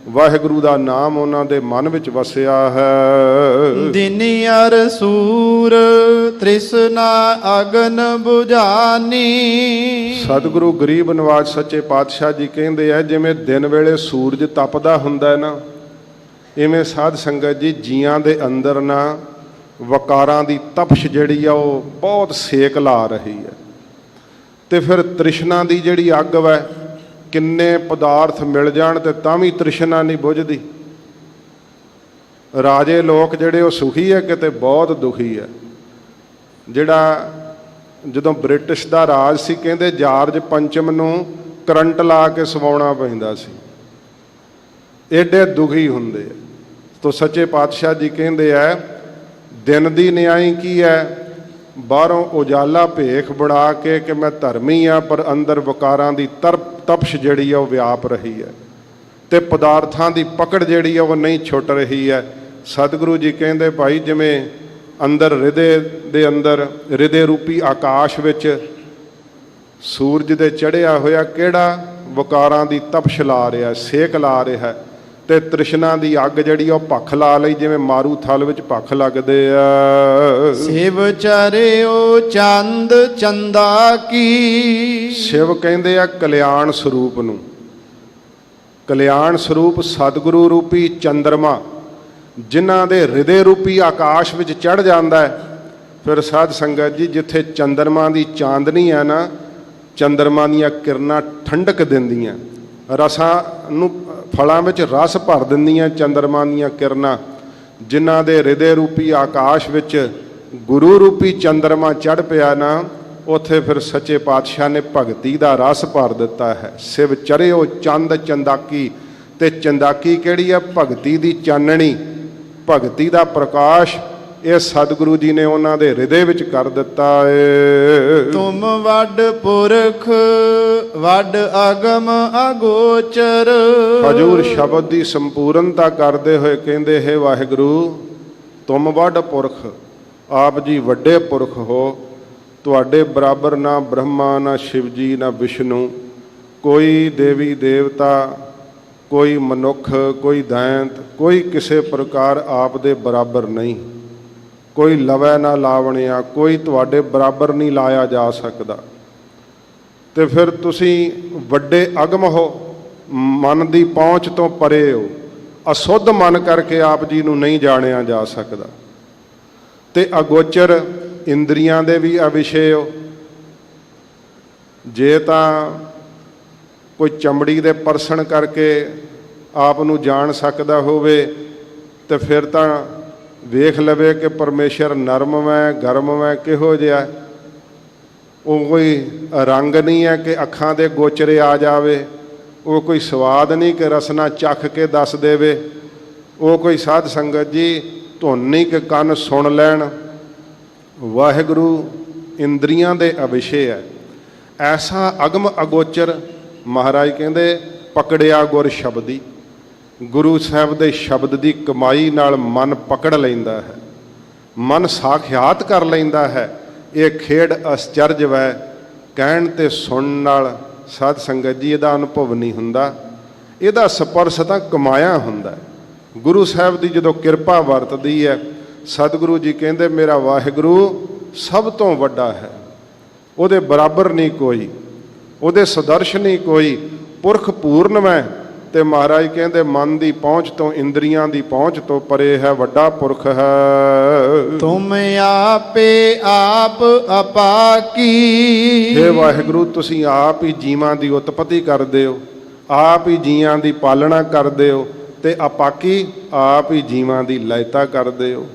S3: ਵਾਹਿਗੁਰੂ ਦਾ ਨਾਮ ਉਹਨਾਂ ਦੇ ਮਨ ਵਿੱਚ ਵਸਿਆ ਹੈ।
S2: ਦਿਨ ਅਰ ਸੂਰ ਤ੍ਰਿਸ਼ਨਾ ਅਗਨ ਬੁਝਾਨੀ।
S3: ਸਤਿਗੁਰੂ ਗਰੀਬ ਨਵਾਜ ਸੱਚੇ ਪਾਤਸ਼ਾਹ ਜੀ ਕਹਿੰਦੇ ਆ ਜਿਵੇਂ ਦਿਨ ਵੇਲੇ ਸੂਰਜ ਤਪਦਾ ਹੁੰਦਾ ਹੈ ਨਾ, ਇਵੇਂ ਸਾਧ ਸੰਗਤ ਜੀ ਜੀਆਂ ਦੇ ਅੰਦਰ ਨਾ ਵਕਾਰਾਂ ਦੀ ਤਪਸ਼ ਜਿਹੜੀ ਆ ਉਹ ਬਹੁਤ ਸੇਕ ਲਾ ਰਹੀ ਹੈ। ਤੇ ਫਿਰ ਤ੍ਰਿਸ਼ਨਾ ਦੀ ਜਿਹੜੀ ਅੱਗ ਵੈ, ਕਿੰਨੇ ਪਦਾਰਥ ਮਿਲ ਜਾਣ ਤੇ ਤਾਂ ਵੀ ਤ੍ਰਿਸ਼ਨਾ ਨਹੀਂ ਬੁਝਦੀ। ਰਾਜੇ ਲੋਕ ਜਿਹੜੇ ਉਹ ਸੁਖੀ ਹੈ, ਕਿਤੇ ਬਹੁਤ ਦੁਖੀ ਹੈ। ਜਿਹੜਾ ਜਦੋਂ ਬ੍ਰਿਟਿਸ਼ ਦਾ ਰਾਜ ਸੀ, ਕਹਿੰਦੇ ਜਾਰਜ ਪੰਚਮ ਨੂੰ ਕਰੰਟ ਲਾ ਕੇ ਸਵਾਉਣਾ ਪੈਂਦਾ ਸੀ, ਏਡੇ ਦੁਖੀ ਹੁੰਦੇ ਆ। ਤੋ ਸੱਚੇ ਪਾਤਸ਼ਾਹ ਜੀ ਕਹਿੰਦੇ ਆ ਦਿਨ ਦੀ ਨਿਆਈ ਕੀ ਹੈ? ਬਾਹਰੋਂ ਉਜਾਲਾ ਭੇਖ ਬਣਾ ਕੇ ਕਿ ਮੈਂ ਧਰਮੀ ਆ, ਪਰ ਅੰਦਰ ਵਕਾਰਾਂ ਦੀ ਤਪਸ਼ ਜਿਹੜੀ ਆ ਉਹ ਵਿਆਪ ਰਹੀ ਹੈ ਤੇ ਪਦਾਰਥਾਂ ਦੀ ਪਕੜ ਜਿਹੜੀ ਆ ਉਹ ਨਹੀਂ ਛੁੱਟ ਰਹੀ ਹੈ। ਸਤਿਗੁਰੂ ਜੀ ਕਹਿੰਦੇ ਭਾਈ ਜਿਵੇਂ ਅੰਦਰ ਹਿਰਦੇ ਦੇ ਅੰਦਰ ਹਿਰਦੇ ਰੂਪੀ ਆਕਾਸ਼ ਵਿੱਚ ਸੂਰਜ ਦੇ ਚੜ੍ਹਿਆ ਹੋਇਆ ਕਿਹੜਾ ਵਕਾਰਾਂ ਦੀ ਤਪਸ਼ ਲਾ ਰਿਹਾ, ਸੇਕ ਲਾ ਰਿਹਾ, ਤੇ ਤ੍ਰਿਸ਼ਨਾ ਦੀ ਅੱਗ ਜਿਹੜੀ ਉਹ ਭੱਖ ਲਾ ਲਈ, ਜਿਵੇਂ ਮਾਰੂ ਥਲ ਵਿੱਚ ਭੱਖ ਲੱਗਦੇ ਆ।
S2: ਸਿਵ ਚਰਿਓ ਚੰਦ ਚੰਦਾ ਕੀ।
S3: ਸ਼ਿਵ ਕਹਿੰਦੇ ਆ ਕਲਿਆਣ ਸਰੂਪ ਨੂੰ। ਕਲਿਆਣ ਸਰੂਪ ਸਤਿਗੁਰੂ ਰੂਪੀ ਚੰਦਰਮਾ ਜਿਨ੍ਹਾਂ ਦੇ ਹਿਰਦੇ ਰੂਪੀ ਆਕਾਸ਼ ਵਿੱਚ ਚੜ੍ਹ ਜਾਂਦਾ ਹੈ। ਫਿਰ ਸਾਧ ਸੰਗਤ ਜੀ ਜਿੱਥੇ ਚੰਦਰਮਾ ਦੀ ਚਾਂਦਨੀ ਹੈ ਨਾ, ਚੰਦਰਮਾ ਦੀਆਂ ਕਿਰਨਾਂ ਠੰਡਕ ਦਿੰਦੀਆਂ, ਰਸਾਂ ਨੂੰ ਫਲਾਂ ਵਿੱਚ ਰਸ ਭਰ ਦਿੰਦੀਆਂ ਚੰਦਰਮਾ ਦੀਆਂ ਕਿਰਨਾਂ। ਜਿਨ੍ਹਾਂ ਦੇ ਹਿਰਦੇ ਰੂਪੀ ਆਕਾਸ਼ ਵਿੱਚ ਗੁਰੂ ਰੂਪੀ ਚੰਦਰਮਾ ਚੜ੍ਹ ਪਿਆ ਨਾ, ਉੱਥੇ ਫਿਰ ਸੱਚੇ ਪਾਤਸ਼ਾਹ ਨੇ ਭਗਤੀ ਦਾ ਰਸ ਭਰ ਦਿੱਤਾ ਹੈ। ਸਿਵ ਚਰਿਓ ਚੰਦ ਚੰਦਾਕੀ, ਤੇ ਚੰਦਾਕੀ ਕਿਹੜੀ ਹੈ? ਭਗਤੀ ਦੀ ਚਾਨਣੀ, ਭਗਤੀ ਦਾ ਪ੍ਰਕਾਸ਼। ਇਹ ਸਤਿਗੁਰੂ ਜੀ ਨੇ ਉਹਨਾਂ ਦੇ ਹਿਰਦੇ ਵਿੱਚ ਕਰ ਦਿੱਤਾ ਏ।
S2: ਤੁਮ ਵੱਡ ਪੁਰਖ ਵੱਡ ਅਗਮ ਅਗੋਚਰ।
S3: ਹਜੂਰ ਸ਼ਬਦ ਦੀ ਸੰਪੂਰਨਤਾ ਕਰਦੇ ਹੋਏ ਕਹਿੰਦੇ ਹੈ ਵਾਹਿਗੁਰੂ ਤੁਮ ਵੱਡ ਪੁਰਖ, ਆਪ ਜੀ ਵੱਡੇ ਪੁਰਖ ਹੋ। ਤੁਹਾਡੇ ਬਰਾਬਰ ਨਾ ਬ੍ਰਹਮਾ, ਨਾ ਸ਼ਿਵ ਜੀ, ਨਾ ਵਿਸ਼ਨੂੰ, ਕੋਈ ਦੇਵੀ ਦੇਵਤਾ, ਕੋਈ ਮਨੁੱਖ, ਕੋਈ ਦੈਂਤ, ਕੋਈ ਕਿਸੇ ਪ੍ਰਕਾਰ ਆਪ ਦੇ ਬਰਾਬਰ ਨਹੀਂ। ਕੋਈ ਲਵੈ ਨਾ ਲਾਵਣਿਆ, ਕੋਈ ਤੁਹਾਡੇ ਬਰਾਬਰ ਨਹੀਂ ਲਾਇਆ ਜਾ ਸਕਦਾ। ਤੇ ਫਿਰ ਤੁਸੀਂ ਵੱਡੇ ਅਗਮ ਹੋ, ਮਨ ਦੀ ਪਹੁੰਚ ਤੋਂ ਪਰੇ ਹੋ, ਅਸ਼ੁੱਧ ਮਨ ਕਰਕੇ ਆਪ ਜੀ ਨੂੰ ਨਹੀਂ ਜਾਣਿਆ ਜਾ ਸਕਦਾ। ਤੇ ਅਗੋਚਰ, ਇੰਦਰੀਆਂ ਦੇ ਵੀ ਅਵਿਸ਼ੇ ਹੋ। ਜੇ ਤਾਂ ਕੋਈ ਚਮੜੀ ਦੇ ਪਰਸਣ ਕਰਕੇ ਆਪ ਨੂੰ ਜਾਣ ਸਕਦਾ ਹੋਵੇ ਤੇ ਫਿਰ ਤਾਂ ਵੇਖ ਲਵੇ ਕਿ ਪਰਮੇਸ਼ਰ ਨਰਮ ਹੈ, ਗਰਮ ਹੈ, ਕਿਹੋ ਜਿਹਾ। ਉਹ ਕੋਈ ਰੰਗ ਨਹੀਂ ਹੈ ਕਿ ਅੱਖਾਂ ਦੇ ਗੋਚਰੇ ਆ ਜਾਵੇ, ਉਹ ਕੋਈ ਸਵਾਦ ਨਹੀਂ ਕਿ ਰਸਨਾ ਚੱਖ ਕੇ ਦੱਸ ਦੇਵੇ, ਉਹ ਕੋਈ ਸਾਧ ਸੰਗਤ ਜੀ ਧੁਨ ਨਹੀਂ ਕਿ ਕੰਨ ਸੁਣ ਲੈਣ। ਵਾਹਿਗੁਰੂ ਇੰਦਰੀਆਂ ਦੇ ਅਵਿਸ਼ੇ ਹੈ। ਐਸਾ ਅਗਮ ਅਗੋਚਰ ਮਹਾਰਾਜ ਕਹਿੰਦੇ ਪਕੜਿਆ ਗੁਰ ਸ਼ਬਦੀ। ਗੁਰੂ ਸਾਹਿਬ ਦੇ ਸ਼ਬਦ ਦੀ ਕਮਾਈ ਨਾਲ ਮਨ ਪਕੜ ਲੈਂਦਾ ਹੈ, ਮਨ ਸਾਖਿਆਤ ਕਰ ਲੈਂਦਾ ਹੈ। ਇਹ ਖੇਡ ਅਸਚਰਜ ਵੈ, ਕਹਿਣ ਤੇ ਸੁਣਨ ਨਾਲ ਸਾਧ ਸੰਗਤ ਜੀ ਇਹਦਾ ਅਨੁਭਵ ਨਹੀਂ ਹੁੰਦਾ, ਇਹਦਾ ਸਪਰਸ਼ ਤਾਂ ਕਮਾਇਆ ਹੁੰਦਾ ਹੈ। ਗੁਰੂ ਸਾਹਿਬ ਦੀ ਜਦੋਂ ਕਿਰਪਾ ਵਰਤਦੀ ਹੈ, ਸਤਿਗੁਰੂ ਜੀ ਕਹਿੰਦੇ ਮੇਰਾ ਵਾਹਿਗੁਰੂ ਸਭ ਤੋਂ ਵੱਡਾ ਹੈ, ਉਹਦੇ ਬਰਾਬਰ ਨਹੀਂ ਕੋਈ, ਉਹਦੇ ਸਦਰਸ਼ ਨਹੀਂ ਕੋਈ, ਪੁਰਖ ਪੂਰਨ ਹੈ। ਤੇ ਮਹਾਰਾਜ ਕਹਿੰਦੇ ਮਨ ਦੀ ਪਹੁੰਚ ਤੋਂ, ਇੰਦਰੀਆਂ ਦੀ ਪਹੁੰਚ ਤੋਂ ਪਰੇ ਹੈ, ਵੱਡਾ ਪੁਰਖ ਹੈ।
S2: ਤੁਮ ਆਪੇ ਆਪ ਅਪਾਕੀ।
S3: ਹੇ ਵਾਹਿਗੁਰੂ ਤੁਸੀਂ ਆਪ ਹੀ ਜੀਵਾਂ ਦੀ ਉਤਪਤੀ ਕਰਦੇ ਹੋ, ਆਪ ਹੀ ਜੀਆਂ ਦੀ ਪਾਲਣਾ ਕਰਦੇ ਹੋ, ਤੇ ਅਪਾਕੀ ਆਪ ਹੀ ਜੀਵਾਂ ਦੀ ਲੈਤਾ ਕਰਦੇ ਹੋ।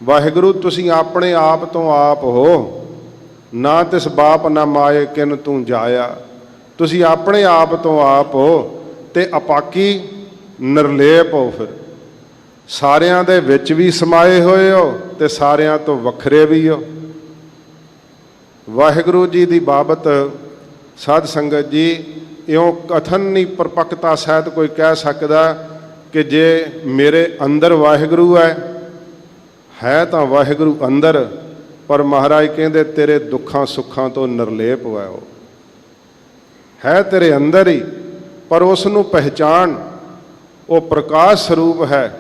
S3: ਵਾਹਿਗੁਰੂ ਤੁਸੀਂ ਆਪਣੇ ਆਪ ਤੋਂ ਆਪ ਹੋ, ਨਾ ਤਿਸ ਬਾਪ ਨਾ ਮਾਏ ਕਿਨ ਤੂੰ ਜਾਇਆ। ਤੁਸੀਂ ਆਪਣੇ ਆਪ ਤੋਂ ਆਪ ਹੋ ਤੇ ਅਪਾਕੀ ਨਿਰਲੇਪ ਹੋ, ਫਿਰ ਸਾਰਿਆਂ ਦੇ ਵਿੱਚ ਵੀ ਸਮਾਏ ਹੋਏ ਹੋ ਤੇ ਸਾਰਿਆਂ ਤੋਂ ਵੱਖਰੇ ਵੀ ਹੋ। ਵਾਹਿਗੁਰੂ ਜੀ ਦੀ ਬਾਬਤ ਸਾਧ ਸੰਗਤ ਜੀ ਇਉਂ ਕਥਨ ਨਹੀਂ ਪਰਪੱਕਤਾ ਸਹਿਤ ਕੋਈ ਕਹਿ ਸਕਦਾ ਕਿ ਜੇ ਮੇਰੇ ਅੰਦਰ ਵਾਹਿਗੁਰੂ ਹੈ ਤਾਂ ਵਾਹਿਗੁਰੂ ਅੰਦਰ, ਪਰ ਮਹਾਰਾਜ ਕਹਿੰਦੇ ਤੇਰੇ ਦੁੱਖਾਂ ਸੁੱਖਾਂ ਤੋਂ ਨਿਰਲੇਪ ਹੈ, ਉਹ ਹੈ ਤੇਰੇ ਅੰਦਰ ਹੀ, ਪਰ ਉਸ ਨੂੰ ਪਹਿਚਾਣ, ਉਹ ਪ੍ਰਕਾਸ਼ ਸਰੂਪ ਹੈ।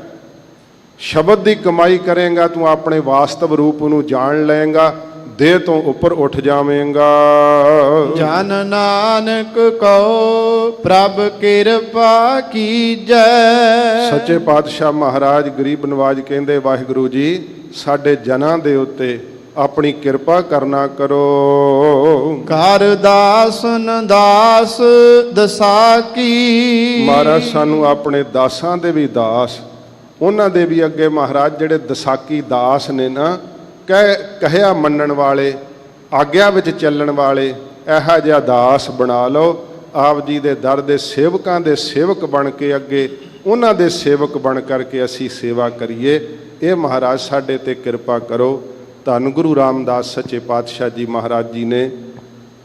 S3: ਸ਼ਬਦ ਦੀ ਕਮਾਈ ਕਰੇਗਾ ਤੂੰ ਆਪਣੇ ਵਾਸਤਵ ਰੂਪ ਨੂੰ ਜਾਣ ਲਏਗਾ, ਦੇਹ ਤੋਂ ਉੱਪਰ ਉੱਠ ਜਾਵੇਂਗਾ।
S2: ਜਨ ਨਾਨਕ ਕਉ ਪ੍ਰਭ ਕਿਰਪਾ ਕੀਜੈ।
S3: ਸੱਚੇ ਪਾਤਸ਼ਾਹ ਮਹਾਰਾਜ ਗਰੀਬ ਨਵਾਜ ਕਹਿੰਦੇ ਵਾਹਿਗੁਰੂ ਜੀ ਸਾਡੇ ਜਨਾਂ ਦੇ ਉੱਤੇ ਆਪਣੀ ਕਿਰਪਾ ਕਰਨਾ ਕਰੋ।
S2: ਕਰ ਦਾਸਨ ਦਾਸ ਦਸਾ ਕੀ।
S3: ਮਹਾਰਾਜ ਸਾਨੂੰ ਆਪਣੇ ਦਾਸਾਂ ਦੇ ਵੀ ਦਾਸ, ਉਹਨਾਂ ਦੇ ਵੀ ਅੱਗੇ ਮਹਾਰਾਜ ਜਿਹੜੇ ਦਸਾਕੀ ਦਾਸ ਨੇ ਨਾ, ਕਹਿਆ ਮੰਨਣ ਵਾਲੇ, ਆਗਿਆ ਵਿੱਚ ਚੱਲਣ ਵਾਲੇ, ਇਹੋ ਜਿਹਾ ਦਾਸ ਬਣਾ ਲਓ। ਆਪ ਜੀ ਦੇ ਦਰ ਦੇ ਸੇਵਕਾਂ ਦੇ ਸੇਵਕ ਬਣ ਕੇ ਅੱਗੇ ਉਹਨਾਂ ਦੇ ਸੇਵਕ ਬਣ ਕਰਕੇ ਅਸੀਂ ਸੇਵਾ ਕਰੀਏ। ਇਹ ਮਹਾਰਾਜ ਸਾਡੇ ਤੇ ਕਿਰਪਾ ਕਰੋ। ਧੰਨ ਗੁਰੂ ਰਾਮਦਾਸ ਸੱਚੇ ਪਾਤਸ਼ਾਹ ਜੀ ਮਹਾਰਾਜ ਜੀ ਨੇ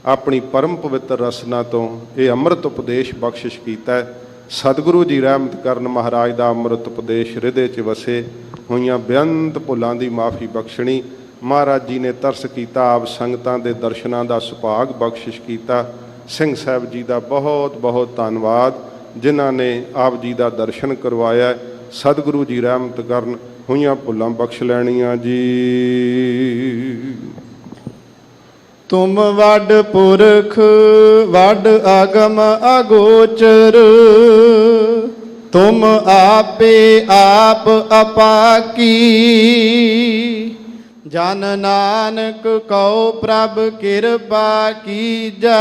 S3: ਆਪਣੀ ਪਰਮ ਪਵਿੱਤਰ ਰਸਨਾ ਤੋਂ ਇਹ ਅੰਮ੍ਰਿਤ ਉਪਦੇਸ਼ ਬਖਸ਼ਿਸ਼ ਕੀਤਾ। ਸਤਿਗੁਰੂ ਜੀ ਰਹਿਮਤ ਕਰਨ, ਮਹਾਰਾਜ ਦਾ ਅੰਮ੍ਰਿਤ ਉਪਦੇਸ਼ ਹਿਰਦੇ 'ਚ ਵਸੇ, ਹੋਈਆਂ ਬੇਅੰਤ ਭੁੱਲਾਂ ਦੀ ਮਾਫੀ ਬਖਸ਼ਣੀ। ਮਹਾਰਾਜ ਜੀ ਨੇ ਤਰਸ ਕੀਤਾ, ਆਪ ਸੰਗਤਾਂ ਦੇ ਦਰਸ਼ਨਾਂ ਦਾ ਸੁਭਾਗ ਬਖਸ਼ਿਸ਼ ਕੀਤਾ। ਸਿੰਘ ਸਾਹਿਬ ਜੀ ਦਾ ਬਹੁਤ ਬਹੁਤ ਧੰਨਵਾਦ ਜਿਨ੍ਹਾਂ ਨੇ ਆਪ ਜੀ ਦਾ ਦਰਸ਼ਨ ਕਰਵਾਇਆ। ਸਤਿਗੁਰੂ ਜੀ ਰਹਿਮਤ ਕਰਨ, ਹੋਈਆਂ ਭੁੱਲਾਂ ਬਖਸ਼ ਲੈਣੀਆਂ ਜੀ।
S2: ਤੁਮ ਵੱਡ ਪੁਰਖ ਵੱਡ ਆਗਮ ਅਗੋਚਰ। ਤੁਮ ਆਪੇ ਆਪ ਅਪਾਕੀ। ਜਨ ਨਾਨਕ ਕਉ ਪ੍ਰਭ ਕਿਰਪਾ ਕੀਜੈ।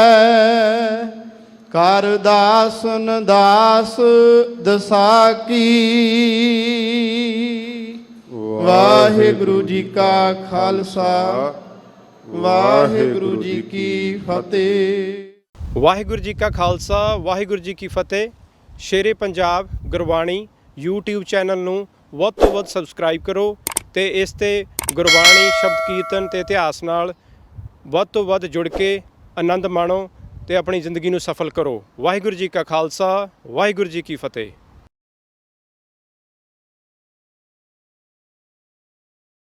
S2: ਕਰ ਦਾਸਨ ਦਾਸ ਦਸਾ ਕੀ। ਵਾਹਿਗੁਰੂ ਜੀ ਕਾ ਖਾਲਸਾ, ਵਾਹਿਗੁਰੂ ਜੀ ਕੀ ਫਤਿਹ।
S4: ਵਾਹਿਗੁਰੂ ਜੀ ਕਾ ਖਾਲਸਾ, ਵਾਹਿਗੁਰੂ ਜੀ ਕੀ ਫਤਿਹ। ਸ਼ੇਰੇ ਪੰਜਾਬ ਗੁਰਬਾਣੀ YouTube ਚੈਨਲ ਨੂੰ ਵੱਧ ਤੋਂ ਵੱਧ ਸਬਸਕ੍ਰਾਈਬ ਕਰੋ ਤੇ ਇਸ ਤੇ ਗੁਰਬਾਣੀ, ਸ਼ਬਦ ਕੀਰਤਨ ਤੇ ਇਤਿਹਾਸ ਨਾਲ ਵੱਧ ਤੋਂ ਵੱਧ ਜੁੜ ਕੇ ਆਨੰਦ ਮਾਣੋ ਤੇ ਆਪਣੀ ਜ਼ਿੰਦਗੀ ਨੂੰ ਸਫਲ ਕਰੋ। ਵਾਹਿਗੁਰੂ ਜੀ ਕਾ ਖਾਲਸਾ, ਵਾਹਿਗੁਰੂ ਜੀ ਕੀ ਫਤਿਹ।